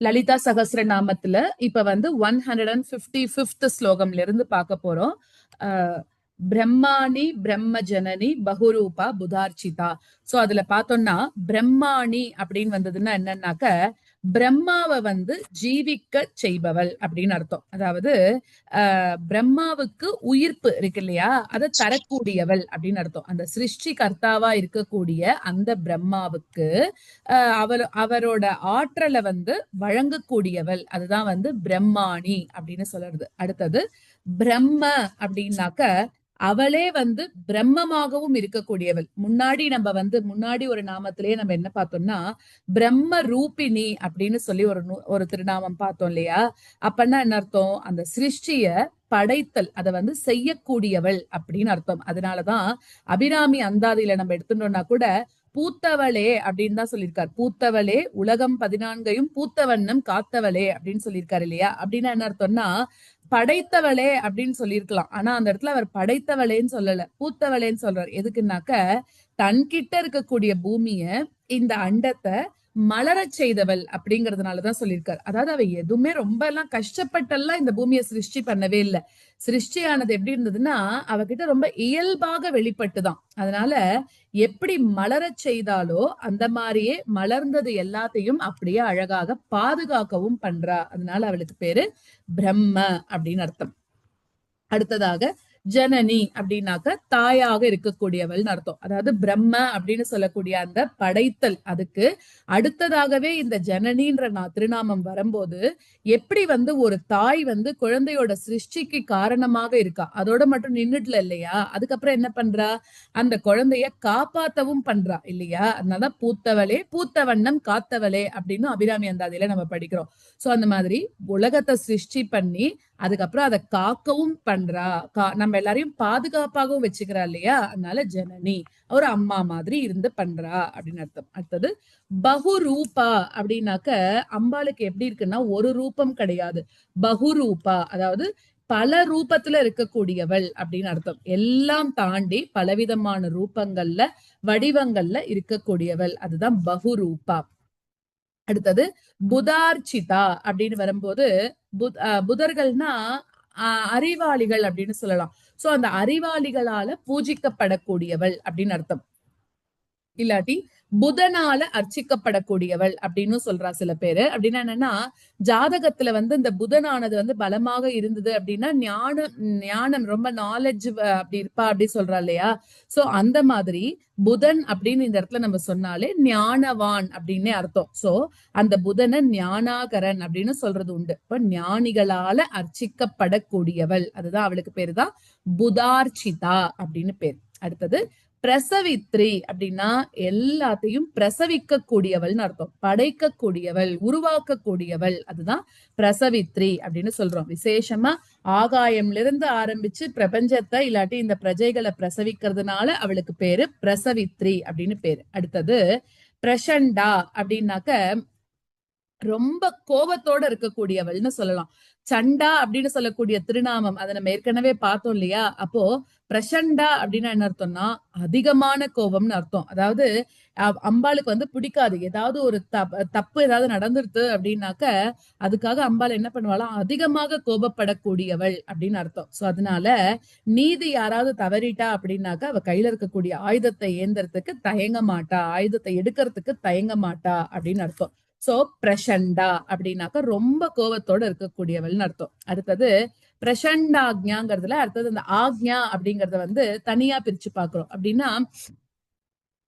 லலிதா சகஸ்ரநாமத்துல இப்ப வந்து 155th ஸ்லோகம்ல இருந்து பார்க்க போறோம். பிரம்மாணி பிரம்ம ஜனனி பகுரூபா புதார்ச்சிதா. சோ அதுல பார்த்தோம்னா பிரம்மாணி அப்படின்னு வந்ததுன்னா என்னன்னாக்க பிரம்மாவை வந்து ஜீவிக்க செய்பவள் அப்படின்னு அர்த்தம். அதாவது பிரம்மாவுக்கு உயிர்ப்பு இருக்கு இல்லையா, அதை தரக்கூடியவள் அப்படின்னு அர்த்தம். அந்த சிருஷ்டி கர்த்தாவா இருக்கக்கூடிய அந்த பிரம்மாவுக்கு அவரோட ஆற்றலை வந்து வழங்கக்கூடியவள், அதுதான் வந்து பிரம்மாணி அப்படின்னு சொல்றது. அடுத்தது பிரம்ம அப்படின்னாக்க அவளே வந்து பிரம்மமாகவும் இருக்கக்கூடியவள். முன்னாடி ஒரு நாமத்திலேயே நம்ம என்ன பார்த்தோம்னா பிரம்ம ரூபிணி அப்படின்னு சொல்லி ஒரு திருநாமம் பார்த்தோம் இல்லையா. அப்பன்னா என்ன அர்த்தம், அந்த சிருஷ்டிய படைத்தல், அதை வந்து செய்யக்கூடியவள் அப்படின்னு அர்த்தம். அதனாலதான் அபிராமி அந்தாதியில நம்ம எடுத்துட்டோம்னா கூட பூத்தவளே அப்படின்னு தான் சொல்லியிருக்காரு. பூத்தவளே உலகம் 14ஐயும் பூத்தவண்ணம் காத்தவளே அப்படின்னு சொல்லியிருக்காரு இல்லையா. அப்படின்னா என்ன அர்த்தம்னா படைத்தவளே அப்படின்னு சொல்லியிருக்கலாம். ஆனா அந்த இடத்துல அவர் படைத்தவளேன்னு சொல்லல, பூத்தவளேன்னு சொல்றாரு. எதுக்குன்னாக்க தன்கிட்ட இருக்கக்கூடிய பூமிய, இந்த அண்டத்தை மலரச் செய்தவள் அப்படிங்கறதுனாலதான் சொல்லியிருக்காரு. அதாவது அவ எதுவுமே ரொம்ப எல்லாம் கஷ்டப்பட்டெல்லாம் இந்த பூமியை சிருஷ்டி பண்ணவே இல்லை. சிருஷ்டியானது எப்படி இருந்ததுன்னா அவகிட்ட ரொம்ப இயல்பாக வெளிப்பட்டுதான். அதனால எப்படி மலரச் செய்தாலோ அந்த மாதிரியே மலர்ந்தது எல்லாத்தையும் அப்படியே அழகாக பாதுகாக்கவும் பண்றா. அதனால அவளுக்கு பேரு பிரம்ம அப்படின்னு அர்த்தம். அடுத்ததாக ஜனனி அப்படின்னாக்க தாயாக இருக்கக்கூடியவள்னு அர்த்தம். அதாவது பிரம்ம அப்படின்னு சொல்லக்கூடிய அந்த படைத்தல், அதுக்கு அடுத்ததாகவே இந்த ஜனனின்ற திருநாமம் வரும்போது எப்படி வந்து ஒரு தாய் வந்து குழந்தையோட சிருஷ்டிக்கு காரணமாக இருக்கா, அதோட மட்டும் நின்றுட்டுல இல்லையா, அதுக்கப்புறம் என்ன பண்றா, அந்த குழந்தைய காப்பாத்தவும் பண்றா இல்லையா. அதனால பூத்தவளே பூத்த வண்ணம் காத்தவளே அப்படின்னு அபிராமி அந்தாதியில நம்ம படிக்கிறோம். சோ அந்த மாதிரி உலகத்தை சிருஷ்டி பண்ணி அதுக்கப்புறம் அதை காக்கவும் பண்றா, நம்ம எல்லாரையும் பாதுகாப்பாகவும் வச்சுக்கிறா இல்லையா. அதனால ஜனனி ஒரு அம்மா மாதிரி இருந்து பண்றா அப்படின்னு அர்த்தம். அடுத்தது பகுரூபா அப்படின்னாக்க அம்பாளுக்கு எப்படி இருக்குன்னா ஒரு ரூபம் கிடையாது, பகுரூபா, அதாவது பல ரூபத்துல இருக்கக்கூடியவள் அப்படின்னு அர்த்தம். எல்லாம் தாண்டி பலவிதமான ரூபங்கள்ல வடிவங்கள்ல இருக்கக்கூடியவள், அதுதான் பகுரூபா. அடுத்தது புதார்ச்சிதா அப்படின்னு வரும்போது புதர்கள்னா அறிவாளிகள் அப்படின்னு சொல்லலாம். சோ அந்த அறிவாளிகளால பூஜிக்கப்படக்கூடியவள் அப்படின்னு அர்த்தம். இல்லாட்டி புதனால அர்ச்சிக்கப்படக்கூடியவள் அப்படின்னு சொல்றா சில பேரு. அப்படின்னா என்னன்னா ஜாதகத்துல வந்து இந்த புதனானது வந்து பலமாக இருந்தது அப்படின்னா ஞானம் ரொம்ப நாலேஜ் அப்படி இருப்பா அப்படி சொல்றா இல்லையா. சோ அந்த மாதிரி புதன் அப்படின்னு இந்த இடத்துல நம்ம சொன்னாலே ஞானவான் அப்படின்னே அர்த்தம். சோ அந்த புதனை ஞானாகரன் அப்படின்னு சொல்றது உண்டு. இப்ப ஞானிகளால அர்ச்சிக்கப்படக்கூடியவள், அதுதான் அவளுக்கு பேருதான் புதார்ச்சிதா அப்படின்னு பேர். அடுத்தது பிரசவித்ரி அப்படின்னா எல்லாத்தையும் பிரசவிக்க கூடியவள்னு அர்த்தம். படைக்க கூடியவள், உருவாக்க கூடியவள், அதுதான் பிரசவித்ரி அப்படின்னு சொல்றோம். விசேஷமா ஆகாயம்ல இருந்து ஆரம்பிச்சு பிரபஞ்சத்தை இல்லாட்டி இந்த பிரஜைகளை பிரசவிக்கிறதுனால அவளுக்கு பேரு பிரசவித்ரி அப்படின்னு பேரு. அடுத்தது பிரசண்டா அப்படின்னாக்க ரொம்ப கோபத்தோட இருக்கக்கூடியவள்னு சொல்லலாம். சண்டா அப்படின்னு சொல்லக்கூடிய திருநாமம் அதை நம்ம ஏற்கனவே பார்த்தோம் இல்லையா. அப்போ பிரசண்டா அப்படின்னா என்ன அர்த்தம்னா அதிகமான கோபம்னு அர்த்தம். அதாவது அம்பாளுக்கு வந்து பிடிக்காது ஏதாவது ஒரு தப்பு ஏதாவது நடந்துருது அப்படின்னாக்க அதுக்காக அம்பாள் என்ன பண்ணுவாளாம், அதிகமாக கோபப்படக்கூடியவள் அப்படின்னு அர்த்தம். சோ அதனால நீதி யாராவது தவறிட்டா அப்படின்னாக்க அவ கையில இருக்கக்கூடிய ஆயுதத்தை ஏந்தறதுக்கு தயங்க மாட்டா, ஆயுதத்தை எடுக்கிறதுக்கு தயங்க மாட்டா அப்படின்னு அர்த்தம். சோ பிரசண்டா அப்படின்னாக்க ரொம்ப கோபத்தோட இருக்கக்கூடியவள்னு அர்த்தம். அடுத்தது பிரசண்டாக்ஞாங்கிறதுல அடுத்தது இந்த ஆக்ஞா அப்படிங்கறத வந்து தனியா பிரிச்சு பாக்குறோம். அப்படின்னா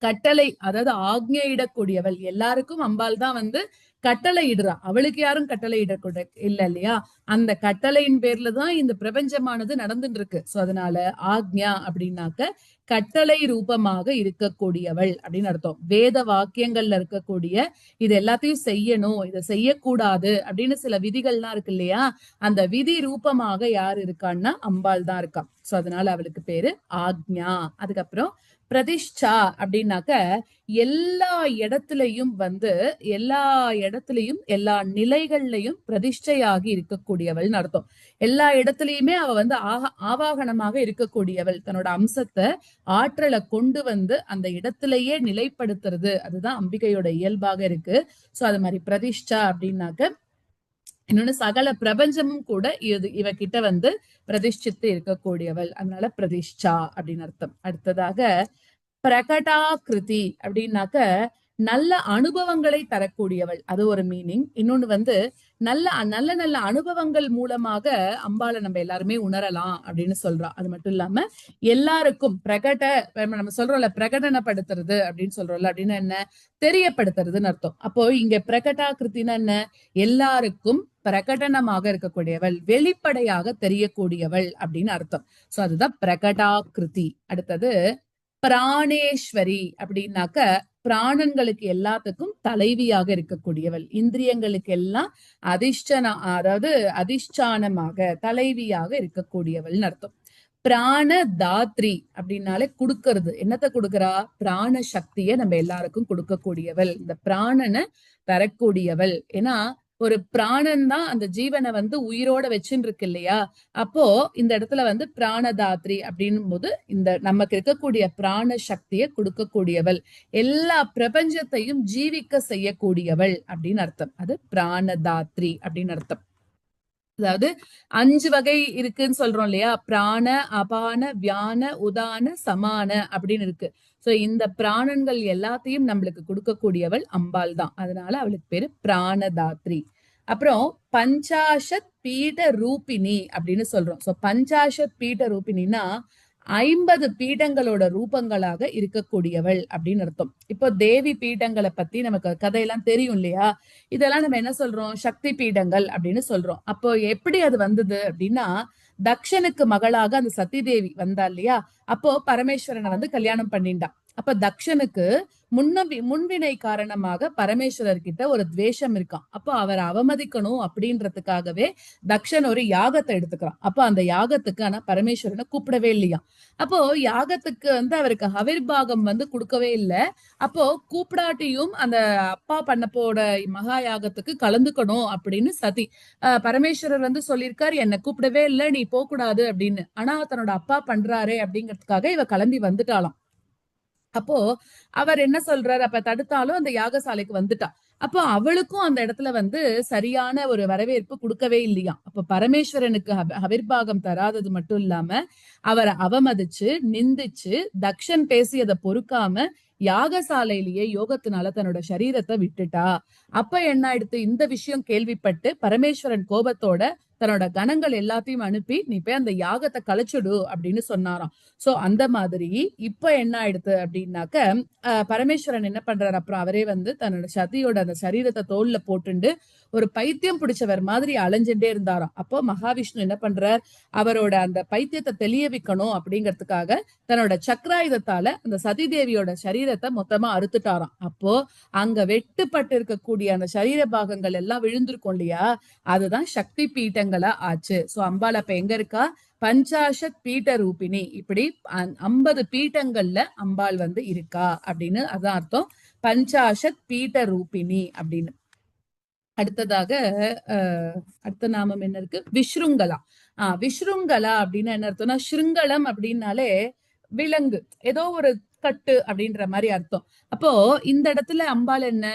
கட்டளை, அதாவது ஆக்ஞையிடக்கூடியவள். எல்லாருக்கும் அம்பாள் தான் வந்து கட்டளை இடுறா, அவளுக்கு யாரும் கட்டளை இடக்கூட இல்ல இல்லையா. அந்த கட்டளையின் பேர்ல தான் இந்த பிரபஞ்சமானது நடந்துட்டு இருக்கு. சோ அதனால ஆக்ஞா அப்படின்னாக்க கட்டளை ரூபமாக இருக்கக்கூடியவள் அப்படின்னு அர்த்தம். வேத வாக்கியங்கள்ல இருக்கக்கூடிய இது எல்லாத்தையும் செய்யணும், இதை செய்யக்கூடாது அப்படின்னு சில விதிகள்லாம் இருக்கு இல்லையா, அந்த விதி ரூபமாக யார் இருக்கான்னா அம்பாள் தான் இருக்கா. சோ அதனால அவளுக்கு பேரு ஆக்ஞா. அதுக்கப்புறம் பிரதிஷ்டா அப்படின்னாக்க எல்லா இடத்துலயும் எல்லா நிலைகள்லயும் பிரதிஷ்டையாகி இருக்கக்கூடியவள்னு அர்த்தம். எல்லா இடத்துலயுமே அவ ஆவாகனமாக இருக்கக்கூடியவள். தன்னோட அம்சத்தை ஆற்றலை கொண்டு அந்த இடத்திலேயே நிலைப்படுத்துறது, அதுதான் அம்பிகையோட இயல்பாக இருக்கு. சோ அது மாதிரி பிரதிஷ்டா அப்படின்னாக்க இன்னொன்னு சகல பிரபஞ்சமும் கூட இவகிட்ட பிரதிஷ்டித்து இருக்கக்கூடியவள், அதனால பிரதிஷ்டா அப்படின்னு அர்த்தம். அடுத்ததாக பிரகடாகிருதி அப்படின்னாக்க நல்ல அனுபவங்களை தரக்கூடியவள், அது ஒரு மீனிங். இன்னொன்னு நல்ல நல்ல நல்ல அனுபவங்கள் மூலமாக அம்பாளை நம்ம எல்லாருமே உணரலாம் அப்படின்னு சொல்றா. அது மட்டும் இல்லாம எல்லாருக்கும் நம்ம சொல்றோம்ல பிரகடனப்படுத்துறது அப்படின்னு சொல்றோம்ல, அப்படின்னு என்ன தெரியப்படுத்துறதுன்னு அர்த்தம். அப்போ இங்க பிரகடாகிருத்தின்னு என்ன, எல்லாருக்கும் பிரகடனமாக இருக்கக்கூடியவள், வெளிப்படையாக தெரியக்கூடியவள் அப்படின்னு அர்த்தம். சோ அதுதான் பிரகடாகிருதி. அடுத்தது பிராணேஸ்வரி அப்படின்னாக்க பிராணன்களுக்கு எல்லாத்துக்கும் தலைவியாக இருக்கக்கூடியவள், இந்திரியங்களுக்கு எல்லாம் அதிஷ்டானமாக தலைவியாக இருக்கக்கூடியவள்னு அர்த்தம். பிராண தாத்ரி அப்படின்னாலே கொடுக்கறது, என்னத்தை கொடுக்கறா, பிராண சக்தியை நம்ம எல்லாருக்கும் கொடுக்கக்கூடியவள், இந்த பிராணனை தரக்கூடியவள். ஏன்னா ஒரு பிராணன் தான் அந்த ஜீவனை உயிரோட வச்சுன்னு இருக்கு இல்லையா. அப்போ இந்த இடத்துல பிராணதாத்ரி அப்படின்னும் போது இந்த நமக்கு இருக்கக்கூடிய பிராண சக்தியை கொடுக்கக்கூடியவள், எல்லா பிரபஞ்சத்தையும் ஜீவிக்க செய்யக்கூடியவள் அப்படின்னு அர்த்தம். அது பிராணதாத்ரி அப்படின்னு அர்த்தம். அதாவது 5 வகை இருக்குன்னு சொல்றோம் இல்லையா, பிராண அபான வியான உதான சமான அப்படின்னு இருக்கு. சோ இந்த பிராணன்கள் எல்லாத்தையும் நம்மளுக்கு கொடுக்கக்கூடியவள் அம்பாள் தான், அதனால அவளுக்கு பேரு பிராணதாத்ரி. அப்புறம் பஞ்சாஷத் பீட ரூபிணி அப்படின்னு சொல்றோம். சோ பஞ்சாஷத் பீட ரூபிணினா 50 பீடங்களோட ரூபங்களாக இருக்கக்கூடியவள் அப்படின்னு அர்த்தம். இப்போ தேவி பீடங்களை பத்தி நமக்கு கதையெல்லாம் தெரியும் இல்லையா, இதெல்லாம் நம்ம என்ன சொல்றோம், சக்தி பீடங்கள் அப்படின்னு சொல்றோம். அப்போ எப்படி அது வந்தது அப்படின்னா, தக்ஷனுக்கு மகளாக அந்த சத்தி தேவி வந்தா இல்லையா, அப்போ பரமேஸ்வரனை கல்யாணம் பண்ணிண்டா. அப்ப தக்ஷனுக்கு முன்வினை காரணமாக பரமேஸ்வரர் கிட்ட ஒரு துவேஷம் இருக்கான். அப்போ அவரை அவமதிக்கணும் அப்படின்றதுக்காகவே தக்ஷன் ஒரு யாகத்தை எடுத்துக்கிறான். அப்போ அந்த யாகத்துக்கு ஆனா பரமேஸ்வரனை கூப்பிடவே இல்லையா. அப்போ யாகத்துக்கு அவருக்கு ஹவிர்பாகம் கொடுக்கவே இல்லை. அப்போ கூப்பிடாட்டியும் அந்த அப்பா பண்ணப்போட மகா யாகத்துக்கு கலந்துக்கணும் அப்படின்னு சதி பரமேஸ்வரர் சொல்லியிருக்காரு, என்னை கூப்பிடவே இல்லை, நீ போக கூடாது அப்படின்னு. ஆனா தன்னோட அப்பா பண்றாரே அப்படிங்கிறதுக்காக இவ கிளம்பி வந்துட்டாளாம். அப்போ அவர் என்ன சொல்றாரு, அப்ப தடுத்தாலும் அந்த யாகசாலைக்கு வந்துட்டா. அப்போ அவளுக்கும் அந்த இடத்துல சரியான ஒரு வரவேற்பு கொடுக்கவே இல்லையா. அப்ப பரமேஸ்வரனுக்கு ஹவிர்பாகம் தராதது மட்டும் இல்லாம அவரை அவமதிச்சு நிந்திச்சு தக்ஷன் பேசியதை பொறுக்காம யாகசாலையிலேயே யோகத்தினால தன்னோட சரீரத்தை விட்டுட்டா. அப்ப என்ன ஆயிடுத்து, இந்த விஷயம் கேள்விப்பட்டு பரமேஸ்வரன் கோபத்தோட தன்னோட கணங்கள் எல்லாத்தையும் அனுப்பி நீ போய் அந்த யாகத்தை கலைச்சுடு அப்படின்னு சொன்னாராம். சோ அந்த மாதிரி இப்ப என்ன ஆயிடுது அப்படின்னாக்க பரமேஸ்வரன் என்ன பண்றாரு, அப்புறம் அவரே தன்னோட சதியோட அந்த சரீரத்தை தோல்ல போட்டுண்டு ஒரு பைத்தியம் பிடிச்சவர் மாதிரி அலைஞ்சுட்டே இருந்தாராம். அப்போ மகாவிஷ்ணு என்ன பண்றார், அவரோட அந்த பைத்தியத்தை தெளிய வைக்கணும் அப்படிங்கிறதுக்காக தன்னோட சக்கராயுதத்தால அந்த சதி தேவியோட சரீரத்தை மொத்தமா அறுத்துட்டாராம். அப்போ அங்க வெட்டுப்பட்டு இருக்கக்கூடிய அந்த சரீர பாகங்கள் எல்லாம் விழுந்திருக்கும் இல்லையா, அதுதான் சக்தி பீட்டங்களா ஆச்சு. சோ அம்பாள் அப்ப எங்க இருக்கா, பஞ்சாஷத் பீட்ட ரூபிணி, இப்படி 50 பீட்டங்கள்ல அம்பாள் இருக்கா அப்படின்னு அதான் அர்த்தம், பஞ்சாஷத் பீட்ட ரூபிணி அப்படின்னு. அடுத்ததாக அடுத்த நாமம் என்ன இருக்கு, விஷ்ருங்கலா. விஷ்ருங்கலா அப்படின்னு என்ன அர்த்தம்னா, ஸ்ருங்கலம் அப்படின்னாலே விலங்கு, ஏதோ ஒரு கட்டு அப்படின்ற மாதிரி அர்த்தம். அப்போ இந்த இடத்துல அம்பாள் என்ன,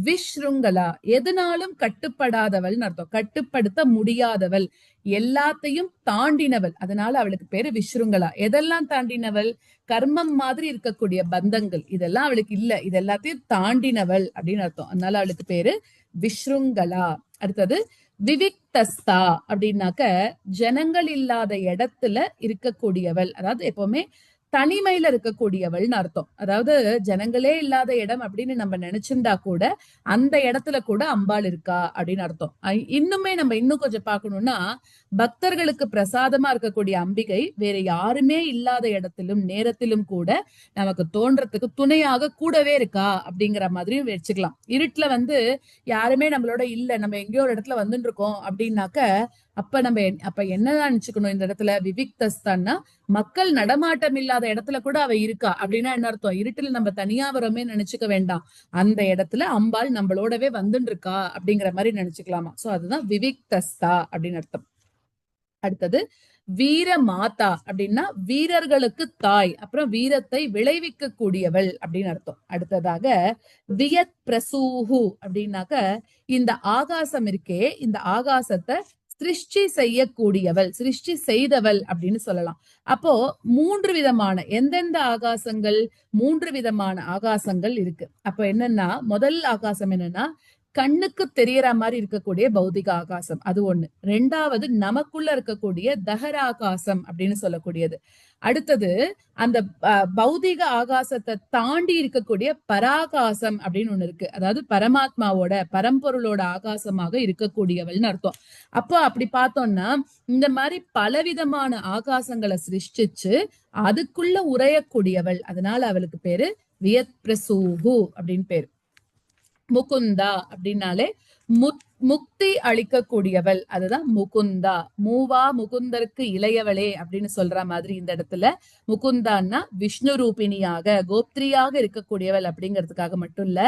விஷ்ருங்கலா, எதனாலும் கட்டுப்படாதவள்னு அர்த்தம், கட்டுப்படுத்த முடியாதவள், எல்லாத்தையும் தாண்டினவள், அதனால அவளுக்கு பேரு விஷ்ருங்கலா. எதெல்லாம் தாண்டினவள், கர்மம் மாதிரி இருக்கக்கூடிய பந்தங்கள் இதெல்லாம் அவளுக்கு இல்ல, இது எல்லாத்தையும் தாண்டினவள் அப்படின்னு அர்த்தம், அதனால அவளுக்கு பேரு விஷ்ருங்கலா. அடுத்தது விவிக்தஸ்தா அப்படின்னாக்க ஜனங்கள் இல்லாத இடத்துல இருக்கக்கூடியவள், அதாவது எப்பவுமே தனிமையில இருக்கக்கூடியவள்னு அர்த்தம். அதாவது ஜனங்களே இல்லாத இடம் அப்படின்னு நம்ம நினைச்சிருந்தா கூட அந்த இடத்துல கூட அம்பாள் இருக்கா அப்படின்னு அர்த்தம். இன்னுமே நம்ம இன்னும் கொஞ்சம் பார்க்கணும்னா, பக்தர்களுக்கு பிரசாதமா இருக்கக்கூடிய அம்பிகை வேற யாருமே இல்லாத இடத்திலும் நேரத்திலும் கூட நமக்கு தோன்றதுக்கு துணையாக கூடவே இருக்கா அப்படிங்கிற மாதிரியும் வச்சுக்கலாம். இருட்டுல யாருமே நம்மளோட இல்ல, நம்ம எங்கேயோ ஒரு இடத்துல வந்துட்டு இருக்கோம் அப்படின்னாக்க அப்ப நம்ம அப்ப என்னதான் நினைச்சுக்கணும், இந்த இடத்துல விவிக்தஸ்தான்னா மக்கள் நடமாட்டம் இல்லாத இல்லாத இடத்துல கூட அவ இருக்கா அப்படின்னா என்ன அர்த்தம்? இருட்டில் நம்ம தனியா வரோமே நினைச்சுக்க வேண்டாம். அந்த இடத்துல அம்பாள் நம்மளோடவே வந்துட்டு இருக்கா அப்படிங்கிற மாதிரி நினைச்சுக்கலாமா. சோ அதுதான் விவிக்தஸ்தா அப்படின்னு அர்த்தம். அடுத்தது வீர மாதா அப்படின்னா வீரர்களுக்கு தாய், அப்புறம் வீரத்தை விளைவிக்க கூடியவள் அப்படின்னு அர்த்தம். அடுத்ததாக வியத் பிரசூஹு அப்படின்னாக்க இந்த ஆகாசம் இருக்கே, இந்த ஆகாசத்தை சிருஷ்டி செய்யக்கூடியவள், சிருஷ்டி செய்தவள் அப்படின்னு சொல்லலாம். அப்போ 3 விதமான எந்தெந்த ஆகாசங்கள்? 3 விதமான ஆகாசங்கள் இருக்கு. அப்போ என்னன்னா, முதல் ஆகாசம் என்னன்னா கண்ணுக்கு தெரியற மாதிரி இருக்கக்கூடிய பௌதிக ஆகாசம், அது ஒண்ணு. ரெண்டாவது நமக்குள்ள இருக்கக்கூடிய தகராகாசம் அப்படின்னு சொல்லக்கூடியது. அடுத்தது அந்த பௌதிக ஆகாசத்தை தாண்டி இருக்கக்கூடிய பராகாசம் அப்படின்னு ஒண்ணு இருக்கு. அதாவது பரமாத்மாவோட பரம்பொருளோட ஆகாசமாக இருக்கக்கூடியவள்னு அர்த்தம். அப்போ அப்படி பார்த்தோம்னா இந்த மாதிரி பலவிதமான ஆகாசங்களை சிருஷ்டிச்சு அதுக்குள்ள உரையக்கூடியவள், அதனால அவளுக்கு பேரு வியத் பிரசூஹு அப்படின்னு பேரு. முகுந்தா அப்படின்னாலே முக்தி அளிக்கக்கூடியவள், அதுதான் முகுந்தா. மூவா முகுந்தருக்கு இளையவளே அப்படின்னு சொல்ற மாதிரி இந்த இடத்துல முகுந்தான்னா விஷ்ணு ரூபிணியாக கோப்திரியாக இருக்கக்கூடியவள் அப்படிங்கிறதுக்காக மட்டும் இல்ல,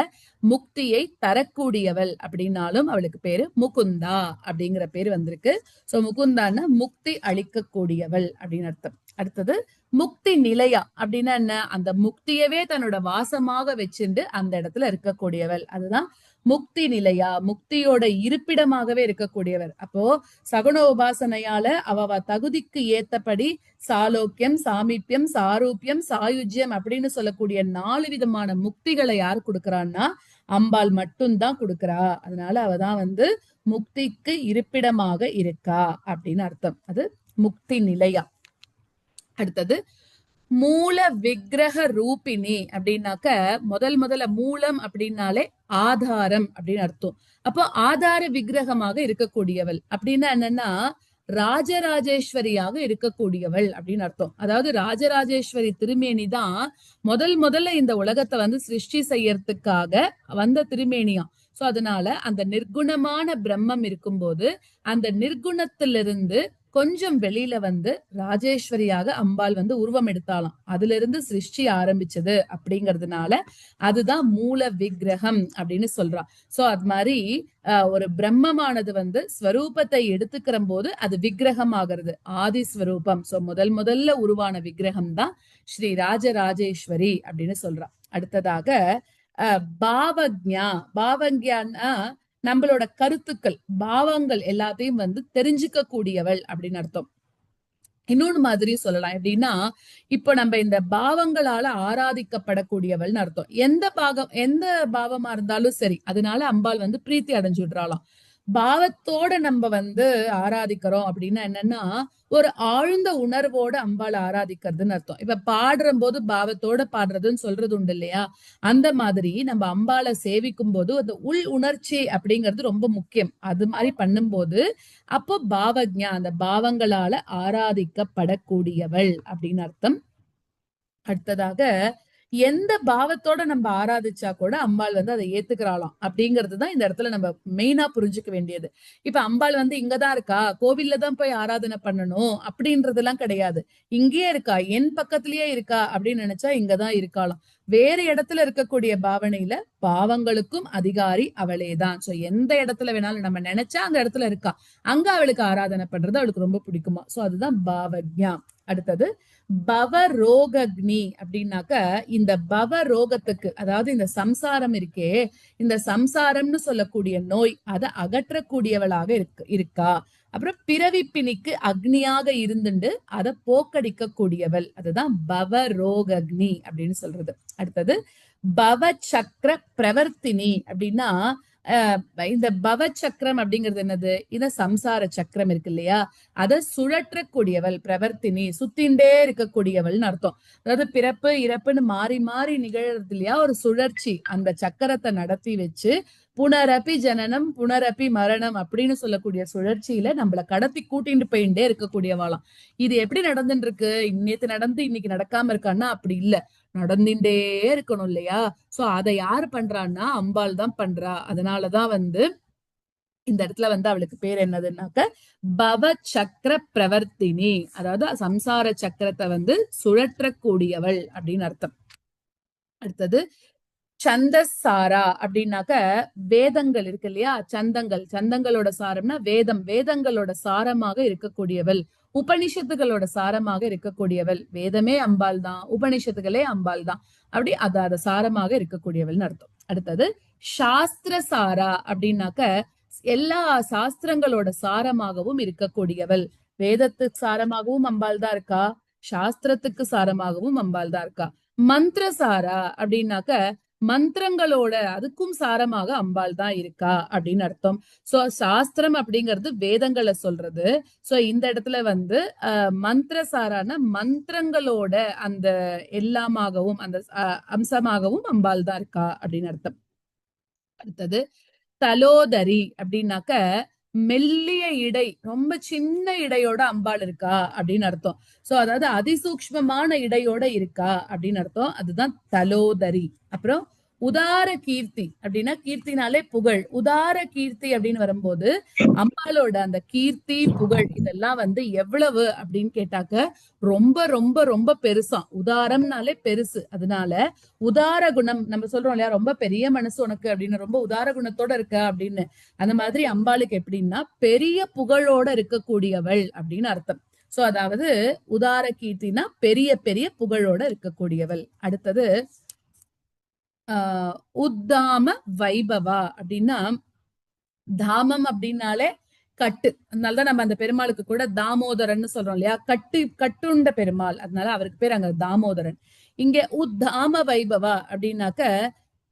முக்தியை தரக்கூடியவள் அப்படின்னாலும் அவளுக்கு பேரு முகுந்தா அப்படிங்கிற பேரு வந்திருக்கு. சோ முகுந்தான்னா முக்தி அளிக்கக்கூடியவள் அப்படின்னு அர்த்தம். அடுத்தது முக்தி நிலையா அப்படின்னா என்ன? அந்த முக்தியவே தன்னோட வாசமாக வச்சுண்டு அந்த இடத்துல இருக்கக்கூடியவள், அதுதான் முக்தி நிலையா, முக்தியோட இருப்பிடமாகவே இருக்கக்கூடியவர். அப்போ சகுன உபாசனையால அவ தகுதிக்கு ஏத்தபடி சாலோக்கியம், சாமீபியம், சாரூபியம், சாயுஜ்யம் அப்படின்னு சொல்லக்கூடிய 4 விதமான முக்திகளை யார் கொடுக்கறான்னா அம்பாள் மட்டும்தான் கொடுக்கறா. அதனால அவதான் முக்திக்கு இருப்பிடமாக இருக்கா அப்படின்னு அர்த்தம். அது முக்தி நிலையா. அடுத்தது மூல விக்கிரக ரூபிணி அப்படின்னாக்க முதல்ல மூலம் அப்படின்னாலே ஆதாரம் அப்படின்னு அர்த்தம். அப்போ ஆதார விக்கிரகமாக இருக்கக்கூடியவள் அப்படின்னா என்னன்னா ராஜராஜேஸ்வரியாக இருக்கக்கூடியவள் அப்படின்னு அர்த்தம். அதாவது ராஜராஜேஸ்வரி திருமேனி தான் முதல்ல இந்த உலகத்தை சிருஷ்டி செய்யறதுக்காக வந்த திருமேனியா. சோ அதனால அந்த நிர்குணமான பிரம்மம் இருக்கும்போது அந்த நிர்குணத்திலிருந்து கொஞ்சம் வெளியில ராஜேஸ்வரியாக அம்பாள் உருவம் எடுத்தாலாம். அதுல இருந்து சிருஷ்டி ஆரம்பிச்சது அப்படிங்கறதுனால அதுதான் மூல விக்கிரகம் அப்படின்னு சொல்றா. சோ அது மாதிரி ஒரு பிரம்மமானது ஸ்வரூபத்தை எடுத்துக்கிற போது அது விக்கிரகம் ஆகிறது, ஆதிஸ்வரூபம். சோ முதல்ல உருவான விக்கிரகம் தான் ஸ்ரீ ராஜராஜேஸ்வரி அப்படின்னு சொல்றா. அடுத்ததாக பாவக்ஞான்னா நம்மளோட கருத்துக்கள், பாவங்கள் எல்லாத்தையும் தெரிஞ்சுக்க கூடியவள் அப்படின்னு அர்த்தம். இன்னொன்னு மாதிரி சொல்லலாம். எப்படின்னா இப்ப நம்ம இந்த பாவங்களால ஆராதிக்கப்படக்கூடியவள்னு அர்த்தம். எந்த பாவமா இருந்தாலும் சரி, அதனால அம்பாள் பிரீத்தி அடைஞ்சுடுறாளாம். பாவத்தோட நம்ம ஆராதிக்கிறோம் அப்படின்னா என்னன்னா ஒரு ஆழ்ந்த உணர்வோட அம்பாள் ஆராதிக்கிறதுன்னு அர்த்தம். இப்ப பாடுற போது பாவத்தோட பாடுறதுன்னு சொல்றது உண்டு இல்லையா? அந்த மாதிரி நம்ம அம்பாளை சேவிக்கும் போது அந்த உள் உணர்ச்சி அப்படிங்கிறது ரொம்ப முக்கியம். அது மாதிரி பண்ணும்போது அப்போ பாவக்ஞா, அந்த பாவங்களால ஆராதிக்கப்படக்கூடியவள் அப்படின்னு அர்த்தம். அடுத்ததாக எந்த பாவத்தோட நம்ம ஆராதிச்சா கூட அம்பாள் அதை ஏத்துக்கிறாளாம் அப்படிங்கறதுதான் இந்த இடத்துல நம்ம மெயினா புரிஞ்சுக்க வேண்டியது. இப்ப அம்பாள் இங்கதான் இருக்கா, கோவில்ல தான் போய் ஆராதனை பண்ணணும் அப்படின்றதெல்லாம் கிடையாது. இங்கேயே இருக்கா, என் பக்கத்திலேயே இருக்கா அப்படின்னு நினைச்சா இங்கதான் இருக்காளாம். வேறு இடத்துல இருக்கக்கூடிய பாவனையில பாவங்களுக்கும் அதிகாரி அவளேதான். சோ எந்த இடத்துல வேணாலும் நம்ம நினைச்சா அந்த இடத்துல இருக்கா, அங்க அவளுக்கு ஆராதனை பண்றது அவளுக்கு ரொம்ப பிடிக்குமா. சோ அதுதான் பாவக்ஞா. அடுத்தது பவரோகக்னி அப்படின்னாக்க இந்த பவரோகத்துக்கு, அதாவது இந்த சம்சாரம் இருக்கே, இந்த சம்சாரம்னு சொல்லக்கூடிய நோய் அதை அகற்றக்கூடியவளாக இருக்கா. அப்புறம் பிறவிப்பிணிக்கு அக்னியாக இருந்துண்டு அதை போக்கடிக்க கூடியவள், அதுதான் பவரோகக்னி அப்படின்னு சொல்றது. அடுத்தது பவ சக்கர பிரவர்த்தினி அப்படின்னா இந்த பவ சக்கரம் அப்படிங்கிறது என்னது? இந்த சம்சார சக்கரம் இருக்கு இல்லையா, அதை சுழற்றக்கூடியவள் பிரவர்த்தினி, சுத்தின்ண்டே இருக்கக்கூடியவள்னு அர்த்தம். அதாவது பிறப்பு இறப்புன்னு மாறி மாறி நிகழறது இல்லையா, ஒரு சுழற்சி. அந்த சக்கரத்தை நடத்தி வச்சு புனரப்பி ஜனனம் புனரப்பி மரணம் அப்படின்னு சொல்லக்கூடிய சுழற்சியில நம்மள கடத்தி கூட்டிட்டு போயிட்டே இருக்கக்கூடியவாளாம். இது எப்படி நடந்துட்டு இருக்கு? நேத்து நடந்து இன்னைக்கு நடக்காம இருக்கான்னா அப்படி இல்ல, நடந்துட்டே இருக்கணும் இல்லையா? சோ அதை யாரு பண்றான்னா அம்பாள் தான் பண்றா. அதனாலதான் இந்த இடத்துல வந்து அவளுக்கு பேர் என்னதுன்னாக்க பவ சக்கர பிரவர்த்தினி, அதாவது சம்சார சக்கரத்தை வந்து சுழற்றக்கூடியவள் அப்படின்னு அர்த்தம். அடுத்தது சந்தசாரா அப்படின்னாக்க வேதங்கள் இருக்கு இல்லையா, சந்தங்கள், சந்தங்களோட சாரம்னா வேதம், வேதங்களோட சாரமாக இருக்கக்கூடியவள், உபனிஷத்துகளோட சாரமாக இருக்கக்கூடியவள். வேதமே அம்பாள் தான், உபனிஷத்துகளே அம்பாள் தான், அப்படி அத சாரமாக இருக்கக்கூடியவள்னு அர்த்தம். அடுத்தது சாஸ்திர சாரா அப்படின்னாக்க எல்லா சாஸ்திரங்களோட சாரமாகவும் இருக்கக்கூடியவள். வேதத்துக்கு சாரமாகவும் அம்பாள் தான் இருக்கா, சாஸ்திரத்துக்கு சாரமாகவும் அம்பாள் தான் இருக்கா. மந்திரசாரா அப்படின்னாக்க மந்திரங்களோட அதுக்கும் சாரமாக அம்பாள் தான் இருக்கா அப்படின்னு அர்த்தம். சோ சாஸ்திரம் அப்படிங்கிறது வேதங்களை சொல்றது. சோ இந்த இடத்துல வந்து மந்திரசாரான மந்திரங்களோட அந்த எல்லாமாகவும் அந்த அம்சமாகவும் அம்பாள் தான் இருக்கா அப்படின்னு அர்த்தம். அடுத்தது தலோதரி அப்படின்னாக்க மெல்லிய இடை, ரொம்ப சின்ன இடையோட அம்பாள் இருக்கா அப்படின்னு அர்த்தம். சோ அதாவது அதிசூக்ஷ்மமான இடையோட இருக்கா அப்படின்னு அர்த்தம். அதுதான் தலோதரி. அப்புறம் உதார கீர்த்தி அப்படின்னா கீர்த்தினாலே புகழ். உதார கீர்த்தி அப்படின்னு வரும்போது அம்பாளோட அந்த கீர்த்தி புகழ் இதெல்லாம் வந்து எவ்வளவு அப்படின்னு கேட்டாக்க ரொம்ப ரொம்ப ரொம்ப பெருசாம். உதாரம்னாலே பெருசு. அதனால உதார குணம் நம்ம சொல்றோம் இல்லையா, ரொம்ப பெரிய மனசு உனக்கு அப்படின்னு, ரொம்ப உதார குணத்தோட இருக்க அப்படின்னு. அந்த மாதிரி அம்பாளுக்கு எப்படின்னா பெரிய புகழோட இருக்கக்கூடியவள் அப்படின்னு அர்த்தம். சோ அதாவது உதார கீர்த்தினா பெரிய பெரிய புகழோட இருக்கக்கூடியவள். அடுத்தது உத்தாம வைபவா அப்படின்னா, தாமம் அப்படின்னாலே கட்டு. அதனாலதான் நம்ம அந்த பெருமாளுக்கு கூட தாமோதரன் சொல்றோம் இல்லையா, கட்டுண்ட பெருமாள், அதனால அவருக்கு பேர் அங்க தாமோதரன். இங்க உத்தாம வைபவா அப்படின்னாக்க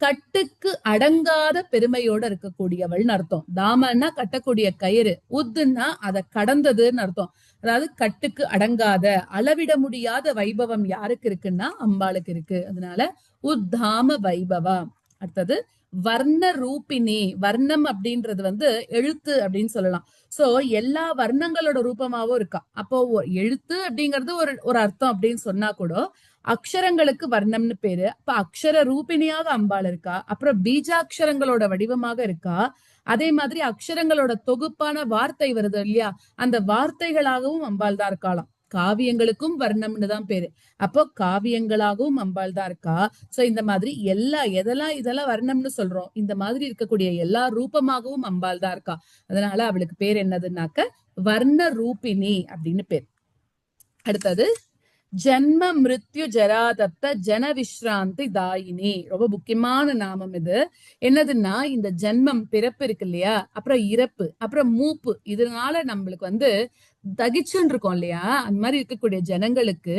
கட்டுக்கு அடங்காத பெருமையோட இருக்கக்கூடியவள்னு அர்த்தம். தாமன்னா கட்டக்கூடிய கயிறு, உத்துன்னா அதை கடந்ததுன்னு அர்த்தம். அதாவது கட்டுக்கு அடங்காத அளவிட முடியாத வைபவம் யாருக்கு இருக்குன்னா அம்பாளுக்கு இருக்கு. அதனால உத்தாம வைபவா. அடுத்தது வர்ண ரூபிணி. வர்ணம் அப்படின்றது வந்து எழுத்து அப்படின்னு சொல்லலாம். சோ எல்லா வர்ணங்களோட ரூபமாவும் இருக்கா. அப்போ எழுத்து அப்படிங்கிறது ஒரு ஒரு அர்த்தம் அப்படின்னு சொன்னா கூட அக்ஷரங்களுக்கு வர்ணம்னு பேரு. அப்ப அக்ஷர ரூபிணியாக அம்பாள் இருக்கா. அப்புறம் பீஜாட்சரங்களோட வடிவமாக இருக்கா. அதே மாதிரி அக்ஷரங்களோட தொகுப்பான வார்த்தை வருது இல்லையா, அந்த வார்த்தைகளாகவும் அம்பாள் தான் இருக்காளாம். காவியங்களுக்கும் வர்ணம்னு தான் பேரு. அப்போ காவியங்களாகவும் அம்பாள் தான் இருக்கா. சோ இந்த மாதிரி இதெல்லாம் வர்ணம்னு சொல்றோம், இந்த மாதிரி இருக்கக்கூடிய எல்லா ரூபமாகவும் அம்பாள் தான் இருக்கா. அதனால அவளுக்கு பேர் என்னதுன்னாக்க வர்ண ரூபிணி அப்படின்னு பேர். அடுத்தது ஜென்ம மிருத்யு ஜராதப்த ஜன விஸ்ராந்தி தாயினி. ரொம்ப முக்கியமான நாமம் இது. என்னதுன்னா இந்த ஜென்மம் பிறப்பு இருக்கு இல்லையா, அப்புறம் இறப்பு, அப்புறம் மூப்பு, இதனால நம்மளுக்கு வந்து தகிச்சுன்னு இருக்கோம் இல்லையா, அந்த மாதிரி இருக்கக்கூடிய ஜனங்களுக்கு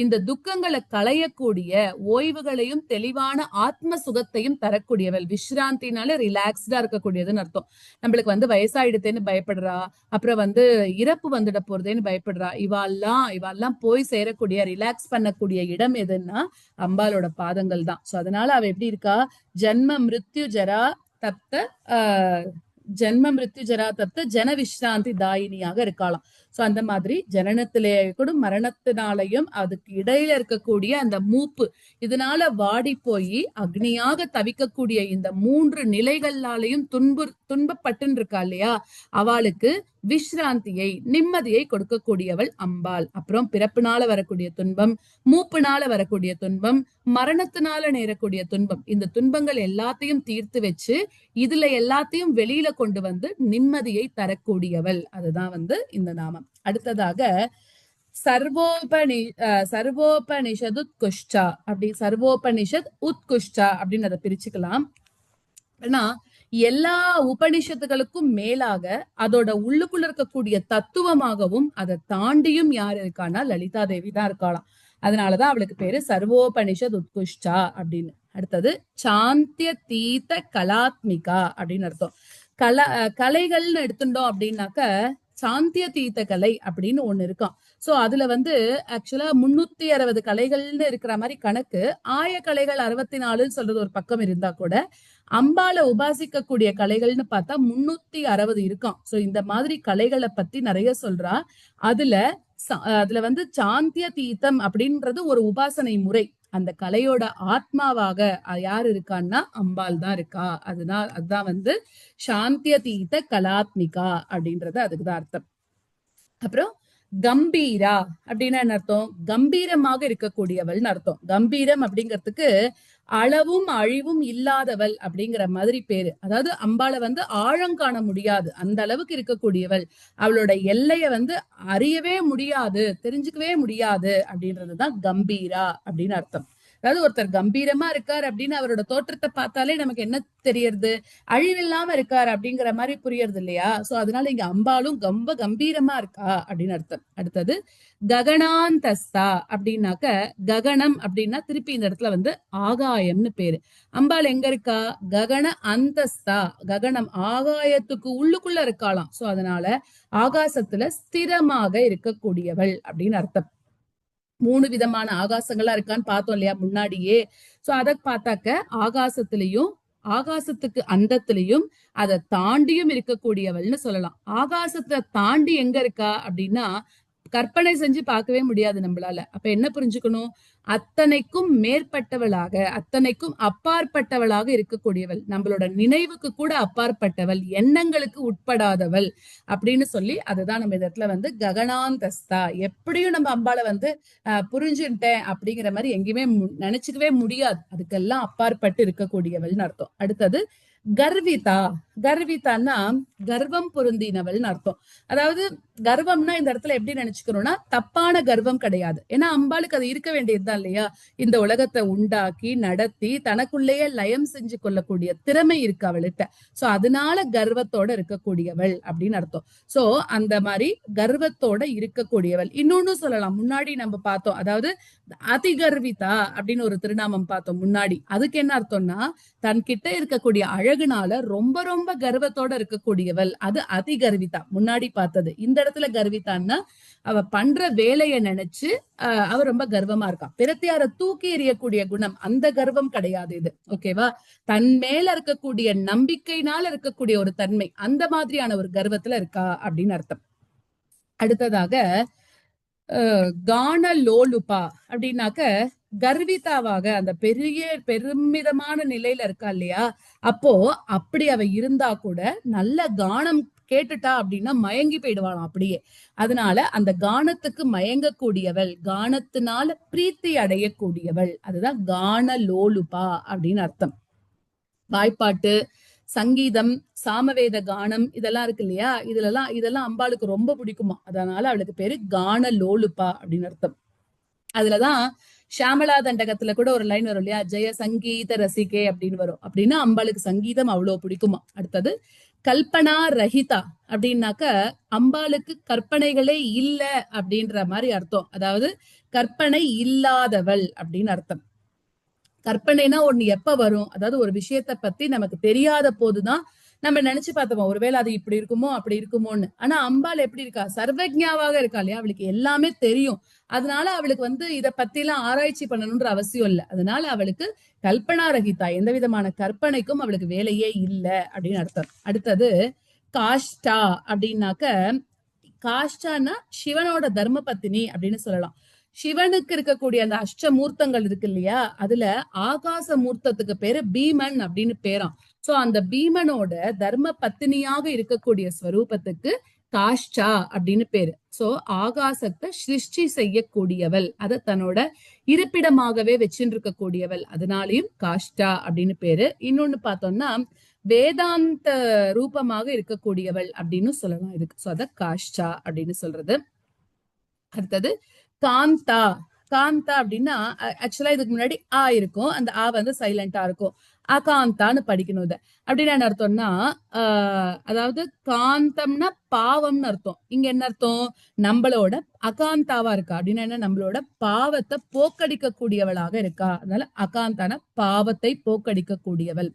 இந்த துக்கங்களை களையக்கூடிய ஓய்வுகளையும் தெளிவான ஆத்ம சுகத்தையும் தரக்கூடியவள். விஸ்ராந்தினால ரிலாக்ஸ்டா இருக்கக்கூடியதுன்னு அர்த்தம். நம்மளுக்கு வந்து வயசாயிடுத்தேன்னு பயப்படுறா, அப்புறம் வந்து இறப்பு வந்துட போறதேன்னு பயப்படுறா, இவாள்லாம் போய் சேரக்கூடிய ரிலாக்ஸ் பண்ணக்கூடிய இடம் எதுன்னா அம்பாலோட பாதங்கள் தான். சோ அதனால அவ எப்படி இருக்கா, ஜென்ம மிருத்யு ஜரா தப்த ஜென்ம மிருத்யு ஜரா தப்த ஜன விஸ்ராந்தி தாயினியாக இருக்கலாம். சோ அந்த மாதிரி ஜனனத்திலேயே கூட மரணத்தினாலையும் அதுக்கு இடையில இருக்கக்கூடிய அந்த மூப்பு, இதனால வாடி போய் அக்னியாக தவிக்கக்கூடிய இந்த 3 நிலைகளாலையும் துன்பப்பட்டு இருக்கா இல்லையா, அவளுக்கு விஸ்ராந்தியை நிம்மதியை கொடுக்கக்கூடியவள் அம்பாள். அப்புறம் பிறப்பினால வரக்கூடிய துன்பம், மூப்புனால வரக்கூடிய துன்பம், மரணத்தினால நேரக்கூடிய துன்பம், இந்த துன்பங்கள் எல்லாத்தையும் தீர்த்து வச்சு இதுல எல்லாத்தையும் வெளியில கொண்டு வந்து நிம்மதியை தரக்கூடியவள். அதுதான் வந்து இந்த நாமம். அடுத்ததாக சர்வோபனிஷத் உத்குஷ்டா, அப்படி சர்வோபனிஷத் உத்குஷ்டா அப்படின்னு அதை பிரிச்சுக்கலாம். ஏன்னா எல்லா உபனிஷத்துகளுக்கும் மேலாக அதோட உள்ளுக்குள்ள இருக்கக்கூடிய தத்துவமாகவும் அதை தாண்டியும் யார் இருக்கான்னா லலிதா தேவி தான் இருக்காளாம். அதனாலதான் அவளுக்கு பேரு சர்வோபனிஷத் உத்குஷ்டா அப்படின்னு. அடுத்தது சாந்திய தீத கலாத்மிகா அப்படின்னு அர்த்தம். கலைகள்னு எடுத்துட்டோம் அப்படின்னாக்க சாந்திய தீத்த கலை அப்படின்னு ஒண்ணு இருக்கான். சோ அதுல வந்து ஆக்சுவலா 360 கலைகள்னு இருக்கிற மாதிரி கணக்கு. ஆய கலைகள் 64 சொல்றது ஒரு பக்கம் இருந்தா கூட அம்பால உபாசிக்கக்கூடிய கலைகள்னு பார்த்தா 360 இருக்கான். சோ இந்த மாதிரி கலைகளை பத்தி நிறைய சொல்றா. அதுல வந்து சாந்திய தீர்த்தம் அப்படின்றது ஒரு உபாசனை முறை. அந்த கலையோட ஆத்மாவாக யார் இருக்கான்னா அம்பாள் தான் இருக்கா. அதுதான் வந்து சாந்தியதீத கலாத்மிகா அப்படின்றது அதுக்குதான் அர்த்தம். அப்புறம் கம்பீரா அப்படின்னா என்ன அர்த்தம்? கம்பீரமாக இருக்கக்கூடியவள்னு அர்த்தம். கம்பீரம் அப்படிங்கிறதுக்கு அளவும் அழிவும் இல்லாதவள் அப்படிங்கிற மாதிரி பேரு. அதாவது அம்பாளை வந்து ஆழம் காண முடியாது, அந்த அளவுக்கு இருக்கக்கூடியவள். அவளோட எல்லைய வந்து அறியவே முடியாது, தெரிஞ்சுக்கவே முடியாது அப்படின்றதுதான் கம்பீரா அப்படின்னு அர்த்தம். அதாவது ஒருத்தர் கம்பீரமா இருக்கார் அப்படின்னு அவரோட தோற்றத்தை பார்த்தாலே நமக்கு என்ன தெரியறது? அழிவில்லாம இருக்கார் அப்படிங்கிற மாதிரி புரியறது இல்லையா? சோ அதனால இங்க அம்பாலும் ரொம்ப கம்பீரமா இருக்கா அப்படின்னு அர்த்தம். அடுத்தது ககனாந்தஸ்தா அப்படின்னாக்க, ககனம் அப்படின்னா திருப்பி இந்த இடத்துல வந்து ஆகாயம்னு பேரு. அம்பாள் எங்க இருக்கா? ககன அந்தஸ்தா, ககனம் ஆகாயத்துக்கு உள்ளுக்குள்ள இருக்காளாம். சோ அதனால ஆகாசத்துல ஸ்திரமாக இருக்கக்கூடியவள் அப்படின்னு அர்த்தம். 3 விதமான ஆகாசங்களா இருக்கான்னு பார்த்தோம் இல்லையா முன்னாடியே? சோ அத பார்த்தாக்க ஆகாசத்திலையும், ஆகாசத்துக்கு அந்தத்திலையும், அதை தாண்டியும் இருக்கக்கூடியவள்னு சொல்லலாம். ஆகாசத்தை தாண்டி எங்க இருக்கா அப்படின்னா கற்பனை செஞ்சு பார்க்கவே முடியாது நம்மளால. அப்ப என்ன புரிஞ்சுக்கணும்? அத்தனைக்கும் மேற்பட்டவளாக, அத்தனைக்கும் அப்பாற்பட்டவளாக இருக்கக்கூடியவள், நம்மளோட நினைவுக்கு கூட அப்பாற்பட்டவள், எண்ணங்களுக்கு உட்படாதவள் அப்படின்னு சொல்லி அதுதான் நம்ம இந்த இடத்துல வந்து ககனாந்தஸ்தா. எப்படியும் நம்ம அம்பாளை வந்து புரிஞ்சுட்டேன் அப்படிங்கிற மாதிரி எங்கேயுமே நினைச்சுக்கவே முடியாது. அதுக்கெல்லாம் அப்பாற்பட்டு இருக்கக்கூடியவள்னு அர்த்தம். அடுத்தது கர்விதா. கர்விதான்னா கர்வம் பொருந்தினவள்னு அர்த்தம். அதாவது கர்வம்னா இந்த இடத்துல எப்படி நினைச்சுக்கணும்னா தப்பான கர்வம் கிடையாது. ஏன்னா அம்பாளுக்கு அது இருக்க வேண்டியதுதான் இல்லையா? இந்த உலகத்தை உண்டாக்கி நடத்தி தனக்குள்ளேயே லயம் செஞ்சு கொள்ளக்கூடிய திறமை இருக்கு அவளுக்கு. சோ அதனால கர்வத்தோட இருக்கக்கூடியவள் அப்படின்னு அர்த்தம். சோ அந்த மாதிரி கர்வத்தோட இருக்கக்கூடியவள். இன்னொன்னு சொல்லலாம், முன்னாடி நம்ம பார்த்தோம், அதாவது அதிகர்விதா அப்படின்னு ஒரு திருநாமம் பார்த்தோம் முன்னாடி. அதுக்கு என்ன அர்த்தம்னா தன்கிட்ட இருக்கக்கூடிய அழகுனால ரொம்ப ரொம்ப கர்வத்தோட இருக்கக்கூடியவள், அது அதிகர்விதா. முன்னாடி பார்த்தது. இந்த இடத்துல கர்விதான்னா அவ பண்ற வேலைய நினைச்சு அவ ரொம்ப கர்வமா இருக்கா. பிரத்தியார தூக்கி எறியக்கூடிய குணம், அந்த கர்வம் கிடையாது இது. ஓகேவா? தன் மேல இருக்கக்கூடிய நம்பிக்கையினால இருக்கக்கூடிய ஒரு தன்மை, அந்த மாதிரியான ஒரு கர்வத்துல இருக்கா அப்படின்னு அர்த்தம். அடுத்ததாக கான லோலுபா அப்படின்னாக்க கர்விதாவாக அந்த பெரிய பெருமிதமான நிலையில இருக்கா இல்லையா? அப்போ அப்படி அவ இருந்தா கூட நல்ல கானம் கேட்டுட்டா அப்படின்னா மயங்கி போயிடுவாளாம் அப்படியே. அதனால அந்த கானத்துக்கு மயங்கக்கூடியவள், கானத்தினால பிரீத்தி அடையக்கூடியவள், அதுதான் கான லோலுபா அப்படின்னு அர்த்தம். வாய்ப்பாட்டு, சங்கீதம், சாமவேத கானம் இதெல்லாம் இருக்கு இல்லையா? இதெல்லாம் அம்பாளுக்கு ரொம்ப பிடிக்குமா. அதனால அவளுக்கு பேரு கான லோலுபா அப்படின்னு அர்த்தம். அதுலதான் ஷியாமலா தண்டகத்துல கூட ஒரு லைன் வரும் இல்லையா? ஜெய சங்கீத ரசிகே அப்படின்னு வரும். அப்படின்னா அம்பாளுக்கு சங்கீதம் அவ்வளவு பிடிக்குமா. அடுத்தது கல்பனா ரஹிதா அப்படின்னாக்க அம்பாளுக்கு கற்பனைகளே இல்ல அப்படின்ற மாதிரி அர்த்தம். அதாவது கற்பனை இல்லாதவள் அப்படின்னு அர்த்தம். கற்பனைனா ஒண்ணு எப்ப வரும்? அதாவது ஒரு விஷயத்த பத்தி நமக்கு தெரியாத போதுதான் நம்ம நினைச்சு பார்த்தோம், ஒருவேளை அது இப்படி இருக்குமோ அப்படி இருக்குமோன்னு. ஆனா அம்பாள் எப்படி இருக்கா? சர்வஜ்ஞாவாக இருக்கா இல்லையா? அவளுக்கு எல்லாமே தெரியும். அதனால அவளுக்கு வந்து இத பத்தி எல்லாம் ஆராய்ச்சி பண்ணணும்ன்ற அவசியம் இல்லை. அதனால அவளுக்கு கல்பனா ரகிதா, எந்த விதமான கற்பனைக்கும் அவளுக்கு வேலையே இல்லை அப்படின்னு அர்த்தம். அடுத்தது காஷ்டா அப்படின்னாக்க, காஷ்டான்னா சிவனோட தர்ம பத்தினி அப்படின்னு சொல்லலாம். சிவனுக்கு இருக்கக்கூடிய அந்த அஷ்டமூர்த்தங்கள் இருக்கு இல்லையா? அதுல ஆகாச மூர்த்தத்துக்கு பேரு பீமன் அப்படின்னு பேராம். சோ அந்த பீமனோட தர்ம பத்தினியாக இருக்கக்கூடிய ஸ்வரூபத்துக்கு காஷ்டா அப்படின்னு பேரு. சோ ஆகாசத்தை சிருஷ்டி செய்யக்கூடியவள், அதை தன்னோட இருப்பிடமாகவே வச்சுட்டு இருக்கக்கூடியவள், அதனாலையும் காஷ்டா அப்படின்னு பேரு. இன்னொன்னு பார்த்தோம்னா வேதாந்த ரூபமாக இருக்கக்கூடியவள் அப்படின்னு சொல்லலாம் இதுக்கு. சோ அத காஷ்டா அப்படின்னு சொல்றது. அடுத்தது காந்தா. காந்தா அப்படின்னா ஆக்சுவலா இதுக்கு முன்னாடி ஆ இருக்கும், அந்த ஆ வந்து சைலண்டா இருக்கும். அகாந்தான்னு படிக்கணும் இத. அப்படின்னா என்ன அர்த்தம்னா அதாவது காந்தம்னா பாவம்னு அர்த்தம். இங்க என்ன அர்த்தம்? நம்மளோட அகாந்தாவா இருக்கா அப்படின்னா என்ன? நம்மளோட பாவத்தை போக்கடிக்க கூடியவளாக இருக்கா. அதனால அகாந்தான பாவத்தை போக்கடிக்க கூடியவள்.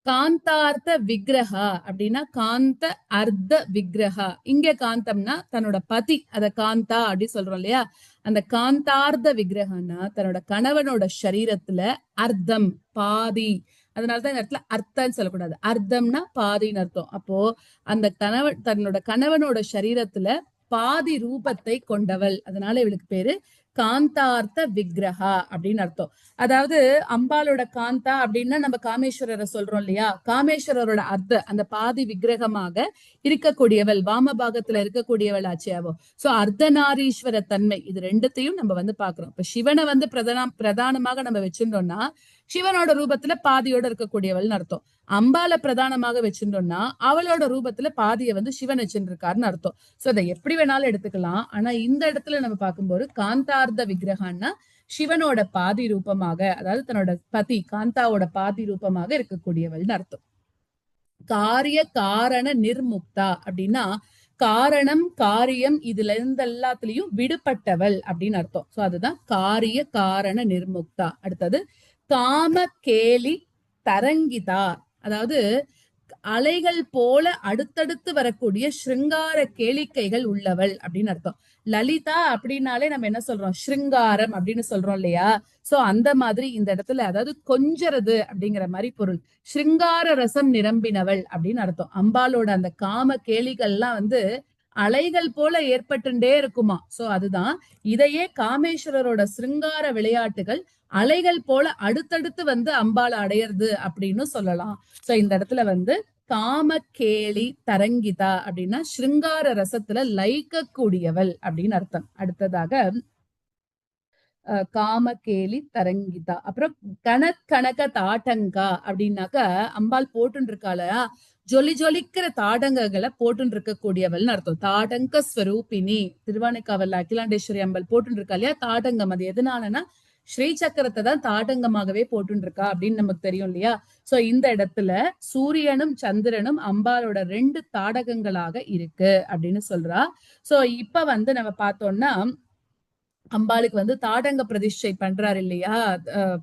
காந்தார்த்த விக்கிரகா அப்படின்னா காந்த அர்த்த விக்கிரகா. இங்க காந்தம்னா தன்னோட பதி, அத காந்தா அப்படி சொல்றோம் இல்லையா? அந்த காந்தார்த்த விக்கிரகம்னா தன்னோட கணவனோட சரீரத்துல அர்த்தம், பாதி. அதனாலதான் இந்த இடத்துல அர்த்தம்னு சொல்லக்கூடாது, அர்த்தம்னா பாதின்னு அர்த்தம். அப்போ அந்த தன்னோட கணவனோட சரீரத்துல பாதி ரூபத்தை கொண்டவள், அதனால இவளுக்கு பேரு காந்தார்த்த விக்கிரகா அப்படின்னு அர்த்தம். அதாவது அம்பாலோட காந்தா அப்படின்னா நம்ம காமேஸ்வரரை சொல்றோம் இல்லையா, காமேஸ்வரரோட அந்த பாதி விக்கிரகமாக இருக்கக்கூடியவள், வாமபாகத்துல இருக்கக்கூடியவள் ஆச்சியாவோ. சோ அர்த்தநாரீஸ்வர தன்மை, இது ரெண்டுத்தையும் நம்ம வந்து பாக்குறோம். இப்ப சிவனை வந்து பிரதானமாக நம்ம வச்சிருந்தோம்னா சிவனோட ரூபத்துல பாதியோட இருக்கக்கூடியவள்னு அர்த்தம். அம்பால பிரதானமாக வச்சிருந்தோம்னா அவளோட ரூபத்துல பாதியை வந்து சிவன் வச்சுருக்காருன்னு அர்த்தம். சோ அதை எப்படி வேணாலும் எடுத்துக்கலாம். ஆனா இந்த இடத்துல நம்ம பார்க்கும்போது காந்தார்த்த விக்கிரகம்னா சிவனோட பாதி ரூபமாக, அதாவது தன்னோட பதி காந்தாவோட பாதி ரூபமாக இருக்கக்கூடியவள்னு அர்த்தம். காரிய காரண நிர்முக்தா அப்படின்னா காரணம் காரியம் இதுல இருந்து எல்லாத்துலயும் விடுபட்டவள் அப்படின்னு அர்த்தம். சோ அதுதான் காரிய காரண நிர்முக்தா. அடுத்தது காம கேலி தரங்கிதா, அதாவது அலைகள் போல அடுத்தடுத்து வரக்கூடிய ஸ்ருங்கார கேளிக்கைகள் உள்ளவள் அப்படின்னு அர்த்தம். லலிதா அப்படின்னாலே நம்ம என்ன சொல்றோம், ஸ்ருங்காரம் அப்படின்னு சொல்றோம் இல்லையா. சோ அந்த மாதிரி இந்த இடத்துல அதாவது கொஞ்சறது அப்படிங்கிற மாதிரி பொருள். ஸ்ருங்கார ரசம் நிரம்பினவள் அப்படின்னு அர்த்தம். அம்பாலோட அந்த காம கேளிகள்லாம் வந்து அலைகள் போல ஏற்பட்டுட்டே இருக்குமா. சோ அதுதான் இதையே காமேஸ்வரரோட சிருங்கார விளையாட்டுகள் அலைகள் போல அடுத்தடுத்து வந்து அம்பாளை அடையிறது அப்படின்னு சொல்லலாம். சோ இந்த இடத்துல வந்து காம கேலி தரங்கிதா அப்படின்னா ஸ்ருங்கார ரசத்துல லயிக்கக்கூடியவள் அப்படின்னு அர்த்தம். அடுத்ததாக காமகேலி தரங்கிதா. அப்புறம் கணக்க தாட்டங்கா அப்படின்னாக்க அம்பாள் போட்டு இருக்காள ஜொலி ஜொலிக்கிற தாடங்கங்களை போட்டு இருக்கக்கூடியவள்னு அர்த்தம். தாடங்க ஸ்வரூபினி, திருவானைக்காவல்ல அகிலாண்டேஸ்வரி அம்பாள் போட்டு இருக்கா இல்லையா தாடங்கம். அது எதனாலன்னா ஸ்ரீ சக்கரத்தை தான் தாடங்கமாகவே போட்டு இருக்கா அப்படின்னு நமக்கு தெரியும் இல்லையா. சோ இந்த இடத்துல சூரியனும் சந்திரனும் அம்பாலோட 2 தாடகங்களாக இருக்கு அப்படின்னு சொல்றா. சோ இப்ப வந்து நம்ம பார்த்தோம்னா அம்பாளுக்கு வந்து தாடங்க பிரதிஷ்டை பண்றாரு இல்லையா,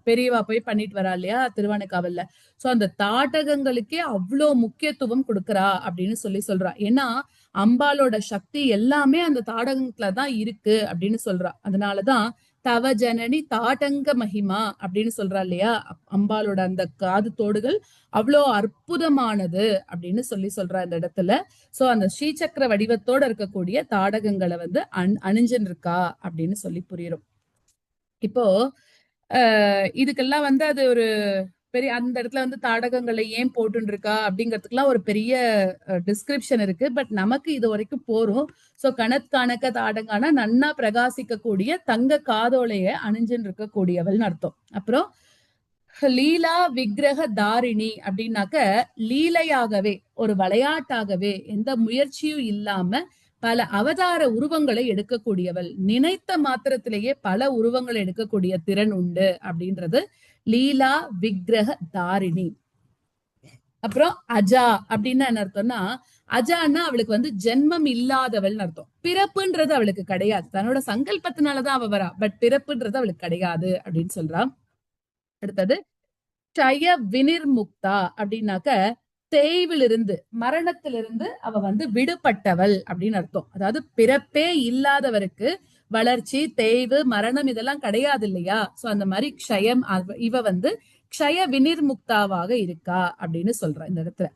பெரியவா போய் பண்ணிட்டு வரா இல்லையா திருவானைக்காவல்ல. சோ அந்த தாடகங்களுக்கே அவ்வளோ முக்கியத்துவம் கொடுக்கறா அப்படின்னு சொல்றா. ஏன்னா அம்பாலோட சக்தி எல்லாமே அந்த தாடகத்துலதான் இருக்கு அப்படின்னு சொல்றா. அதனாலதான் தவ ஜனனி தாடங்க மகிமா அப்படின்னு சொல்றா இல்லையா. அம்பாலோட அந்த காது தோடுகள் அவ்வளோ அற்புதமானது அப்படின்னு சொல்றா இந்த இடத்துல. சோ அந்த ஸ்ரீசக்கர வடிவத்தோட இருக்கக்கூடிய தாடகங்களை வந்து அணிஞ்சுன்னு இருக்கா அப்படின்னு சொல்லி புரியும். இப்போ இதுக்கெல்லாம் வந்து அது ஒரு பெரிய அந்த இடத்துல வந்து தாடகங்களை ஏன் போட்டு இருக்கா அப்படிங்கிறதுக்குலாம் ஒரு பெரிய டிஸ்கிரிப்ஷன் இருக்கு. பட் நமக்கு இது வரைக்கும் போறோம். சோ கணக்க தாடங்கானா நன்னா பிரகாசிக்கக்கூடிய தங்க காதோலைய அணிஞ்சுன்னு இருக்கக்கூடியவள்னு அர்த்தம். அப்புறம் லீலா விக்கிரக தாரிணி அப்படின்னாக்க லீலையாகவே ஒரு விளையாட்டாகவே எந்த முயற்சியும் இல்லாம பல அவதார உருவங்களை எடுக்கக்கூடியவள். நினைத்த மாத்திரத்திலேயே பல உருவங்களை எடுக்கக்கூடிய திறன் உண்டு அப்படின்றது லீலா விக்கிரக தாரிணி. அப்புறம் அஜா அப்படின்னா என்ன அர்த்தம்னா அஜான்னா அவளுக்கு வந்து ஜென்மம் இல்லாதவள்னு அர்த்தம். பிறப்புன்றது அவளுக்கு கிடையாது. தன்னோட சங்கல்பத்தினாலதான் அவ வரா, பட் பிறப்புன்றது அவளுக்கு கிடையாது அப்படின்னு சொல்றா. அடுத்தது க்ஷய வினிர்முக்தா அப்படின்னாக்க தேய்விலிருந்து மரணத்திலிருந்து அவ வந்து விடுபட்டவள் அப்படின்னு அர்த்தம். அதாவது பிறப்பே இல்லாதவருக்கு வளர்ச்சி தேய்வு மரணம் இதெல்லாம் கிடையாது இல்லையா. சோ அந்த மாதிரி க்ஷயம் இவ வந்து க்ஷய வினிர்முக்தாவாக இருக்கா அப்படின்னு சொல்றா இந்த இடத்துல.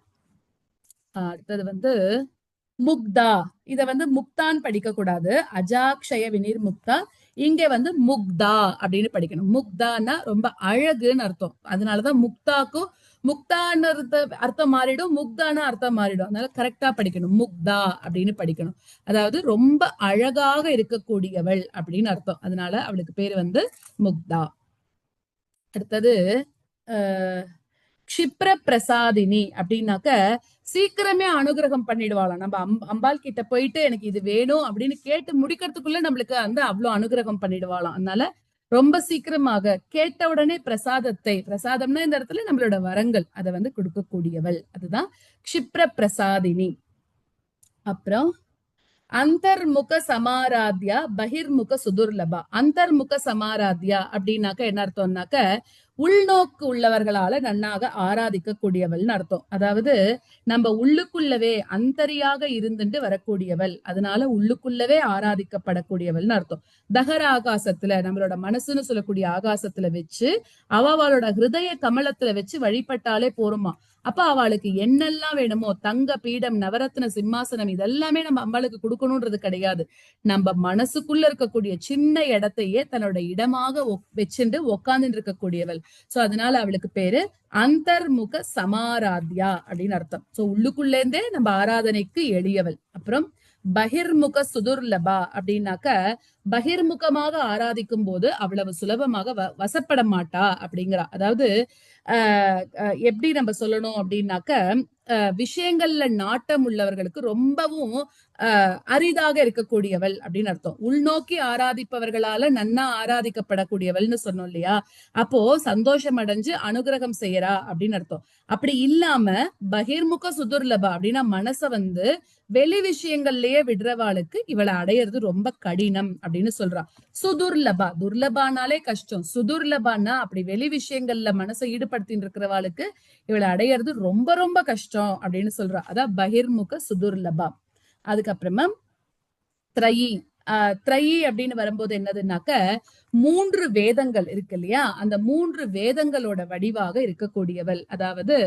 அடுத்தது வந்து முக்தா, இத வந்து முக்தான் படிக்க கூடாது, அஜாக்ஷய வினிர்முக்தா. இங்க வந்து முக்தா அப்படின்னு படிக்கணும். முக்தான்னா ரொம்ப அழகுன்னு அர்த்தம். அதனாலதான் முக்தாக்கும் முக்தான்னு அர்த்தம் மாறிடும், முக்தான அர்த்தம் மாறிடும். அதனால கரெக்டா படிக்கணும். முக்தா அப்படின்னு படிக்கணும். அதாவது ரொம்ப அழகாக இருக்கக்கூடியவள் அப்படின்னு அர்த்தம். அதனால அவளுக்கு பேரு வந்து முக்தா. அடுத்தது க்ஷிப்ர பிரசாதினி அப்படின்னாக்க சீக்கிரமே அனுகிரகம் பண்ணிடுவாளாம். நம்ம அம்பாள் கிட்ட போயிட்டு எனக்கு இது வேணும் அப்படின்னு கேட்டு முடிக்கிறதுக்குள்ள நம்மளுக்கு வந்து அவ்வளவு அனுகிரகம் பண்ணிடுவாளாம். அதனால ரொம்ப சீக்கிரமாக கேட்ட உடனே பிரசாதம்னா இந்த இடத்துல நம்மளோட வரங்கள் அதை வந்து கொடுக்கக்கூடியவள். அதுதான் க்ஷிப்ர பிரசாதினி. அப்புறம் அந்தர்முக சமாராத்யா பகிர்முக சுதுர்லபா. அந்தர்முக சமாராத்யா அப்படின்னாக்க என்ன அர்த்தம்னாக்க உள்நோக்கு உள்ளவர்களால நன்னாக ஆராதிக்க கூடியவள்னு அர்த்தம். அதாவது நம்ம உள்ளுக்குள்ளவே அந்தரியாக இருந்துட்டு வரக்கூடியவள், அதனால உள்ளுக்குள்ளவே ஆராதிக்கப்படக்கூடியவள்னு அர்த்தம். தகர ஆகாசத்துல நம்மளோட மனசுன்னு சொல்லக்கூடிய ஆகாசத்துல வச்சு அவளோட ஹிருதய கமலத்துல வச்சு வழிபட்டாலே போருமா. அப்ப அவளுக்கு என்னெல்லாம் வேணுமோ தங்க பீடம், நவரத்ன சிம்மாசனம் இதெல்லாமே நம்ம அம்பாளுக்கு கொடுக்கணும்ன்றது கிடையாது. நம்ம மனசுக்குள்ள இருக்கக்கூடிய சின்ன இடத்தையே தன்னோட இடமாக வச்சுட்டு உக்காந்துட்டு இருக்கக்கூடியவள். சோ அதனால அவளுக்கு பேரு அந்தர்முக சமாராத்யா அப்படின்னு அர்த்தம். சோ உள்ளுக்குள்ள இருந்தே நம்ம ஆராதனைக்கு எளியவள். அப்புறம் பகிர்முக சுதுர்லபா அப்படின்னாக்க பகிர்முகமாக ஆராதிக்கும் போது அவ்வளவு சுலபமாக வசப்பட மாட்டா அப்படிங்கிறா. அதாவது எப்படி நம்ம சொல்லணும் அப்படின்னாக்க விஷயங்கள்ல நாட்டம் உள்ளவர்களுக்கு ரொம்பவும் அரிதாக இருக்கக்கூடியவள் அப்படின்னு அர்த்தம். உள்நோக்கி ஆராதிப்பவர்களால நன்னா ஆராதிக்கப்படக்கூடியவள்னு சொன்னோம் இல்லையா? அப்போ சந்தோஷம் அடைஞ்சு அனுகிரகம் செய்யறா அப்படின்னு அர்த்தம். அப்படி இல்லாம பகிர்முக சுதுர்லபா அப்படின்னா மனச வெளி விஷயங்கள்லயே விடுறவாளுக்கு இவளை அடையிறது ரொம்ப கடினம் அப்படின்னு சொல்றா. சுதுர்லபா, துர்லபானாலே கஷ்டம். சுதுர்லபான்னா அப்படி வெளி விஷயங்கள்ல மனசை ஈடுபடுத்தின்னு இருக்கிறவாளுக்கு இவளை அடையிறது ரொம்ப ரொம்ப கஷ்டம் அப்படின்னு சொல்றா. அதான் பகிர்முக சுதுர்லபா. அதுக்கப்புறமா திரையி திரையி அப்படின்னு வரும்போது என்னதுன்னாக்க 3 வேதங்கள் இருக்கு இல்லையா? அந்த 3 வேதங்களோட வடிவாக இருக்கக்கூடியவள். அதாவது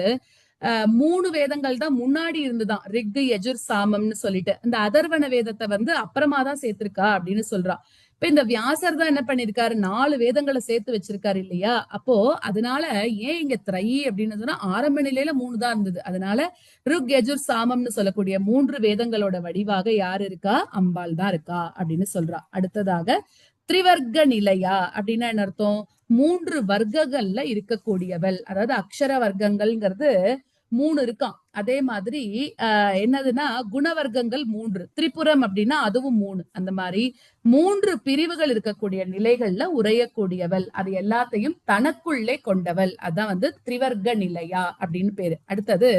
3 வேதங்கள் தான் முன்னாடி இருந்துதான், ரிக் யஜுர் சாமம்னு சொல்லிட்டு. இந்த அதர்வண வேதத்தை அப்புறமா தான் சேர்த்திருக்கா அப்படின்னு சொல்றா. இப்ப இந்த வியாசர் தான் என்ன பண்ணிருக்காரு, 4 வேதங்களை சேர்த்து வச்சிருக்காரு இல்லையா? அப்போ அதனால ஏன் இங்க திரையி அப்படின்னு சொன்னா ஆரம்ப நிலையில 3 தான் இருந்தது. அதனால ருக் யஜுர் சாமம்னு சொல்லக்கூடிய 3 வேதங்களோட வடிவாக யாரு இருக்கா? அம்பாள் தான் இருக்கா அப்படின்னு சொல்றா. அடுத்ததாக திரிவர்க்க நிலையா அப்படின்னா என்ன அர்த்தம்? 3 வர்க்கங்கள்ல இருக்கக்கூடியவள். அதாவது அக்ஷர வர்க்கங்கள்ங்கிறது 3 இருக்கான். அதே மாதிரி என்னதுன்னா குணவர்க்கங்கள் 3, திரிபுரம் அப்படின்னா அதுவும் 3. அந்த மாதிரி 3 பிரிவுகள் இருக்கக்கூடிய நிலைகள்ல உரையக்கூடியவள். அது எல்லாத்தையும் தனக்குள்ளே கொண்டவள். அதான் திரிவர்க்க நிலையா அப்படின்னு பேரு. அடுத்தது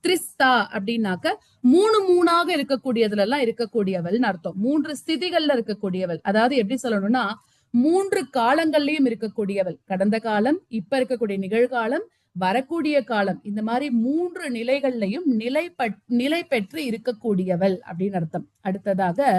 திரிஸ்தா அப்படின்னாக்க 3 இருக்கக்கூடியதுல எல்லாம் இருக்கக்கூடியவள்னு அர்த்தம். 3 ஸ்திதிகள்ல இருக்கக்கூடியவள். அதாவது எப்படி சொல்லணும்னா 3 காலங்கள்லயும் இருக்கக்கூடியவள். கடந்த காலம், இப்ப இருக்கக்கூடிய நிகழ்காலம், வரக்கூடிய காலம், இந்த மாதிரி 3 நிலைகள்லையும் நிலை பெற்று இருக்கக்கூடியவள் அப்படின்னு அர்த்தம். அடுத்ததாக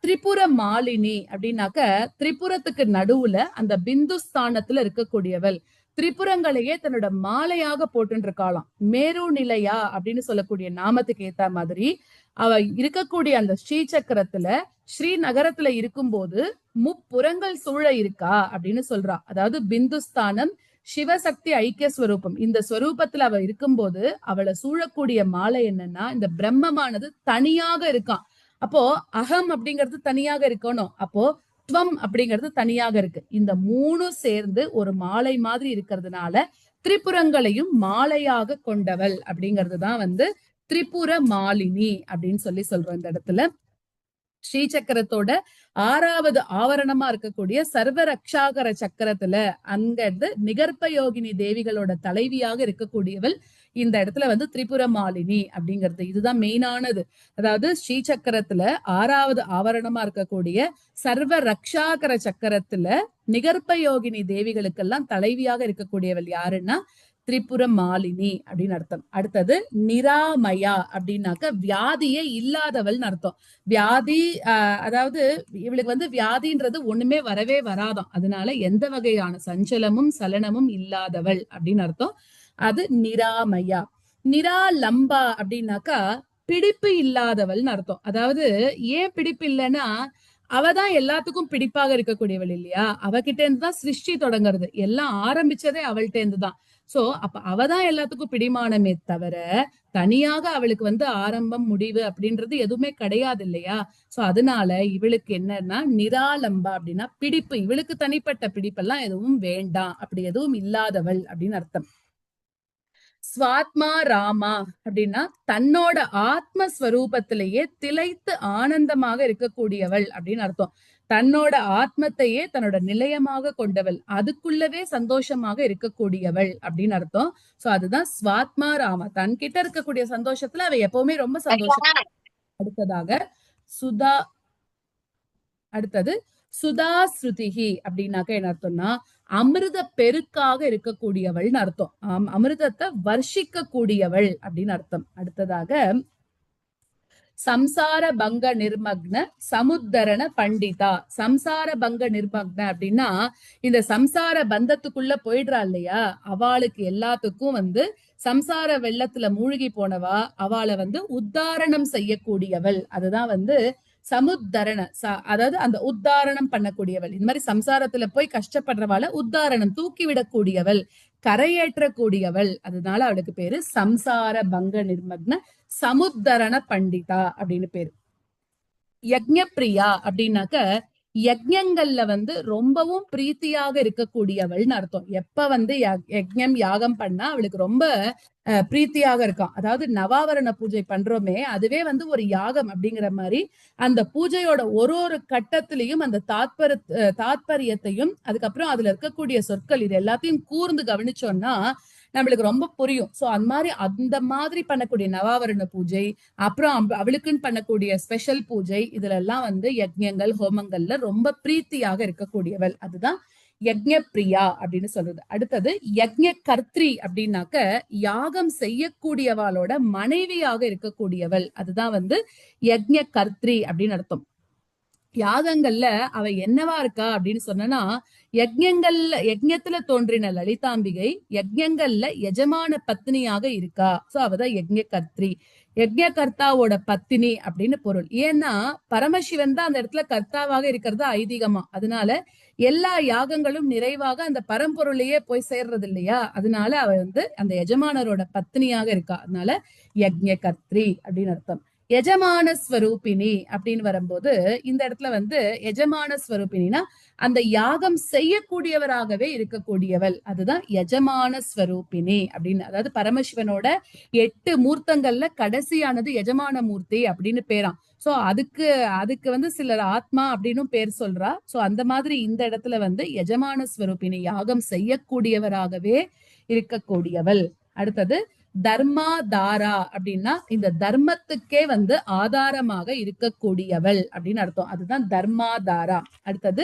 திரிபுர மாலினி அப்படின்னாக்க திரிபுரத்துக்கு நடுவுல அந்த பிந்துஸ்தானத்துல இருக்கக்கூடியவள். திரிபுரங்களையே தன்னோட மாலையாக போட்டு இருக்காளாம். மேரு நிலையா அப்படின்னு சொல்லக்கூடிய நாமத்துக்கு ஏத்த மாதிரி அவ இருக்கக்கூடிய அந்த ஸ்ரீசக்கரத்துல ஸ்ரீநகரத்துல இருக்கும்போது முப்புறங்கள் சூழ இருக்கா அப்படின்னு சொல்றா. அதாவது பிந்துஸ்தானம் சிவசக்தி ஐக்கிய ஸ்வரூபம். இந்த ஸ்வரூபத்துல அவ இருக்கும்போது அவளை சூழக்கூடிய மாலை என்னன்னா இந்த பிரம்மமானது தனியாக இருக்கான். அப்போ அகம் அப்படிங்கிறது தனியாக இருக்கணும். அப்போ துவம் அப்படிங்கிறது தனியாக இருக்கு. இந்த 3 சேர்ந்து ஒரு மாலை மாதிரி இருக்கிறதுனால திரிபுரங்களையும் மாலையாக கொண்டவள் அப்படிங்கிறதுதான் திரிபுர மாலினி அப்படின்னு சொல்றோம் இந்த இடத்துல. ஸ்ரீசக்கரத்தோட 6வது ஆவரணமா இருக்கக்கூடிய சர்வ ரக்ஷாகர சக்கரத்துல அங்கிருந்து நிகர்ப்ப யோகினி தேவிகளோட தலைவியாக இருக்கக்கூடியவள் இந்த இடத்துல திரிபுர மாலினி அப்படிங்கிறது. இதுதான் மெயினானது. அதாவது ஸ்ரீசக்கரத்துல 6வது ஆவரணமா இருக்கக்கூடிய சர்வ ரக்ஷாகர சக்கரத்துல நிகர்ப்ப யோகினி தேவிகளுக்கெல்லாம் தலைவியாக இருக்கக்கூடியவள் யாருன்னா திரிபுர மாலினி அப்படின்னு அர்த்தம். அடுத்தது நிராமயா அப்படின்னாக்க வியாதியே இல்லாதவள்னு அர்த்தம். வியாதி அதாவது இவளுக்கு வியாதின்றது ஒண்ணுமே வரவே வராதாம். அதனால எந்த வகையான சஞ்சலமும் சலனமும் இல்லாதவள் அப்படின்னு அர்த்தம். அது நிராமயா. நிராலம்பா அப்படின்னாக்கா பிடிப்பு இல்லாதவள்னு அர்த்தம். அதாவது ஏன் பிடிப்பு இல்லைன்னா அவதான் எல்லாத்துக்கும் பிடிப்பாக இருக்கக்கூடியவள் இல்லையா? அவகிட்ட இருந்துதான் சிருஷ்டி தொடங்குறது. எல்லாம் ஆரம்பிச்சதே அவள்கிட்ட இருந்துதான். சோ அப்ப அவதான் எல்லாத்துக்கும் பிடிமானமே தவிர தனியாக அவளுக்கு ஆரம்பம் முடிவு அப்படின்றது எதுவுமே கிடையாது இல்லையா? சோ அதனால இவளுக்கு என்னன்னா நிராலம்பா அப்படின்னா பிடிப்பு, இவளுக்கு தனிப்பட்ட பிடிப்பெல்லாம் எதுவும் வேண்டாம், அப்படி எதுவும் இல்லாதவள் அப்படின்னு அர்த்தம். ஸ்வாத்மா ராமா அப்படின்னா தன்னோட ஆத்மஸ்வரூபத்திலேயே திளைத்து ஆனந்தமாக இருக்கக்கூடியவள் அப்படின்னு அர்த்தம். தன்னோட ஆத்மத்தையே தன்னோட நிலையமாக கொண்டவள், அதுக்குள்ளவே சந்தோஷமாக இருக்கக்கூடியவள் அப்படின்னு அர்த்தம். சோ அதுதான் ஸ்வாத்மா ராமா. தன்கிட்ட இருக்கக்கூடிய சந்தோஷத்துல அவ எப்பவுமே ரொம்ப சந்தோஷம். அடுத்ததாக சுதா அடுத்தது சுதா ஸ்ருதிகி அப்படின்னாக்க என்ன அர்த்தம்னா அமிர்த பெருக்காக இருக்கக்கூடியவள்னு அர்த்தம். அமிர்தத்தை வர்ஷிக்க கூடியவள் அப்படின்னு அர்த்தம். அடுத்ததாக சம்சார பங்க நிர்மக்ன சமுத்தரண பண்டிதா. சம்சார பங்க நிர்மக்ன அப்படின்னா இந்த சம்சார பந்தத்துக்குள்ள போயிடுறா இல்லையா, அவளுக்கு எல்லாத்துக்கும் வந்து சம்சார வெள்ளத்துல மூழ்கி போனவா, அவளை வந்து உத்தாரணம் செய்யக்கூடியவள். அதுதான் வந்து சமுத்தரண, அதாவது அந்த உத்தாரணம் பண்ணக்கூடியவள். இந்த மாதிரி சம்சாரத்துல போய் கஷ்டப்படுறவாளை உத்தாரணம் தூக்கி விடக்கூடியவள், கரையேற்றக்கூடியவள். அதனால அவளுக்கு பேரு சம்சார பங்க நிர்மக்ன சமுத்தரண பண்டிதா அப்படின்னு பேரு. யக்ஞப்பிரியா அப்படின்னாக்க யக்ஞங்கள்ல வந்து ரொம்பவும் பிரீத்தியாக இருக்கக்கூடியவள்னு அர்த்தம். எப்ப வந்து யக்ஞம் யாகம் பண்ணா அவளுக்கு ரொம்ப பிரீத்தியாக இருக்கான். அதாவது நவாவரண பூஜை பண்றோமே, அதுவே வந்து ஒரு யாகம் அப்படிங்கிற மாதிரி அந்த பூஜையோட ஒரு ஒரு கட்டத்திலையும் அந்த தாத்பரியத்தையும் அதுக்கப்புறம் அதுல இருக்கக்கூடிய சொற்கள் இது எல்லாத்தையும் கூர்ந்து கவனிச்சோம்னா நம்மளுக்கு ரொம்ப புரியும். சோ அந்த மாதிரி பண்ணக்கூடிய நவாவரண பூஜை, அப்புறம் அவளுக்குன்னு பண்ணக்கூடிய ஸ்பெஷல் பூஜை, இதுல எல்லாம் வந்து யஜ்ஞங்கள் ஹோமங்கள்ல ரொம்ப பிரீத்தியாக இருக்கக்கூடியவள். அதுதான் யஜ்ஞப்பிரியா அப்படின்னு சொல்றது. அடுத்தது யஜ்ஞ கர்த்ரி அப்படின்னாக்க யாகம் செய்யக்கூடியவளோட மனைவியாக இருக்கக்கூடியவள். அதுதான் வந்து யஜ்ஞ கர்த்ரி அப்படின்னு அர்த்தம். யாகங்கள்ல அவ என்னவா இருக்கா அப்படின்னு சொன்னா, யஜ்ஞத்துல தோன்றின லலிதாம்பிகை யஜ்ஞங்கள்ல எஜமான பத்னியாக இருக்கா. சோ அவதான் யஜ்ஞ கர்த்ரி, யஜ்ஞ கர்த்தாவோட பத்தினி அப்படின்னு பொருள். ஏன்னா பரமசிவன் தான் அந்த இடத்துல கர்த்தாவாக இருக்கிறது ஐதீகமா. அதனால எல்லா யாகங்களும் நிறைவாக அந்த பரம்பொருளையே போய் சேர்றது இல்லையா, அதனால அவ வந்து அந்த எஜமானரோட பத்னியாக இருக்கா. அதனால யஜ்ஞ கர்த்ரி அப்படின்னு அர்த்தம். எஜமான ஸ்வரூபிணி அப்படின்னு வரும்போது இந்த இடத்துல வந்து எஜமான ஸ்வரூபிணினா அந்த யாகம் செய்யக்கூடியவராகவே இருக்கக்கூடியவள். அதுதான் எஜமான ஸ்வரூபிணி அப்படின்னு. அதாவது பரமசிவனோட 8 மூர்த்தங்கள்ல கடைசியானது எஜமான மூர்த்தி அப்படின்னு பேராம். சோ அதுக்கு வந்து சிலர் ஆத்மா அப்படின்னு பேர் சொல்றா. சோ அந்த மாதிரி இந்த இடத்துல வந்து எஜமான ஸ்வரூபிணி, யாகம் செய்யக்கூடியவராகவே இருக்கக்கூடியவள். அடுத்தது தர்மா தாரா அப்படின்னா இந்த தர்மத்துக்கே வந்து ஆதாரமாக இருக்கக்கூடியவள் அப்படின்னு அர்த்தம். அதுதான் தர்மாதாரா. அடுத்தது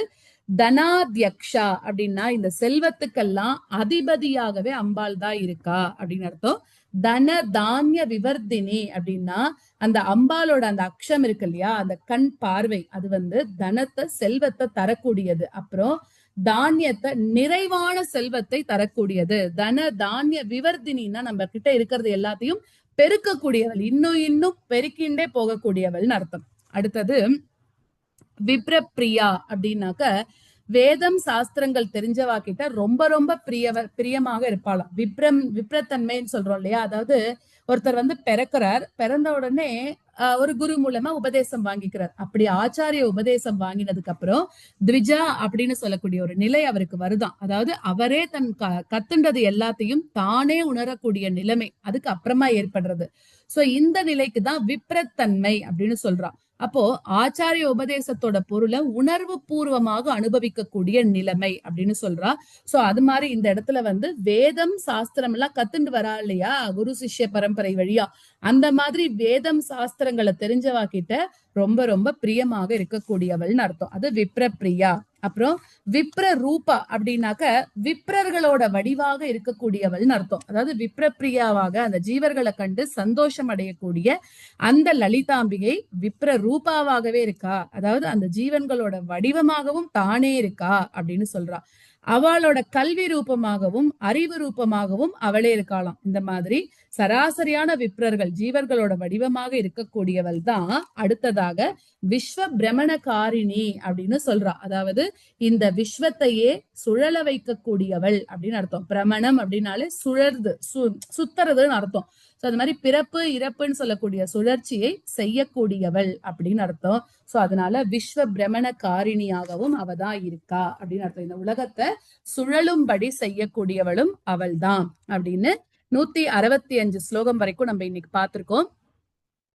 தனாத்யக்ஷா அப்படின்னா இந்த செல்வத்துக்கெல்லாம் அதிபதியாகவே அம்பாள் தான் இருக்கா அப்படின்னு அர்த்தம். தன தானிய விவர்தினி அப்படின்னா அந்த அம்பாலோட அந்த அக்ஷம் இருக்கு இல்லையா, அந்த கண் பார்வை, அது வந்து தனத்தை செல்வத்தை தரக்கூடியது. அப்புறம் தானியத்தை நிறைவான செல்வத்தை தரக்கூடியது. தன தானிய விவர்தினா நம்ம கிட்ட இருக்கிறது எல்லாத்தையும் பெருக்கக்கூடியவள், இன்னும் இன்னும் பெருக்கிண்டே போகக்கூடியவள்னு அர்த்தம். அடுத்தது விப்ரப்பிரியா அப்படின்னாக்க வேதம் சாஸ்திரங்கள் தெரிஞ்சவா கிட்ட ரொம்ப ரொம்ப பிரியமாக இருப்பாளாம். விப்ரத்தன்மைன்னு சொல்றோம் இல்லையா, அதாவது ஒருத்தர் வந்து பிறந்த உடனே ஒரு குரு மூலமா உபதேசம் வாங்கிக்கிறார். அப்படி ஆச்சாரிய உபதேசம் வாங்கினதுக்கு அப்புறம் த்விஜா அப்படின்னு சொல்லக்கூடிய ஒரு நிலை அவருக்கு வருதான். அதாவது அவரே தன் கத்துண்டது எல்லாத்தையும் தானே உணரக்கூடிய நிலைமை அதுக்கு அப்புறமா ஏற்படுறது. சோ இந்த நிலைக்கு தான் விப்ரத்தன்மை அப்படின்னு சொல்றான். அப்போ ஆச்சாரிய உபதேசத்தோட பொருளை உணர்வு பூர்வமாக அனுபவிக்கக்கூடிய நிலைமை அப்படின்னு சொல்றா. சோ அது மாதிரி இந்த இடத்துல வந்து வேதம் சாஸ்திரம் எல்லாம் கத்துண்டு வரா இல்லையா குரு சிஷ்ய பரம்பரை வழியா, அந்த மாதிரி வேதம் சாஸ்திரங்களை தெரிஞ்சவா கிட்ட ரொம்ப ரொம்ப பிரியமாக இருக்கக்கூடியவள்னு அர்த்தம். அது விப்ரப்பிரியா. அப்புறம் விப்ர ரூபா அப்படின்னாக்க விப்ரர்களோட வடிவாக இருக்கக்கூடியவள்னு அர்த்தம். அதாவது விப்ரப்பிரியாவாக அந்த ஜீவர்களை கண்டு சந்தோஷம் அடையக்கூடிய அந்த லலிதாம்பிகை விப்ர ரூபாவாகவே இருக்கா. அதாவது அந்த ஜீவன்களோட வடிவமாகவும் தானே இருக்கா அப்படின்னு சொல்றா. அவளோட கல்வி ரூபமாகவும் அறிவு ரூபமாகவும் அவளே இருக்காளாம். இந்த மாதிரி சராசரியான விப்ரர்கள் ஜீவர்களோட வடிவமாக இருக்கக்கூடியவள் தான் அடுத்ததாக விஸ்வ பிரமணகாரிணி அப்படின்னு சொல்றா. அதாவது இந்த விஸ்வத்தையே சுழல வைக்கக்கூடியவள் அப்படின்னு அர்த்தம். பிரமணம் அப்படின்னாலே சுத்துறதுன்னு அர்த்தம். சோ அது மாதிரி பிறப்பு இறப்புன்னு சொல்லக்கூடிய சுழற்சியை செய்யக்கூடியவள் அப்படின்னு அர்த்தம். சோ அதனால விஸ்வ பிரமண காரிணியாகவும் அவதான் இருக்கா அப்படின்னு அர்த்தம். இந்த உலகத்தை சுழலும்படி செய்யக்கூடியவளும் அவள் தான் அப்படின்னு 165 ஸ்லோகம் வரைக்கும் நம்ம இன்னைக்கு பார்த்திருக்கோம்.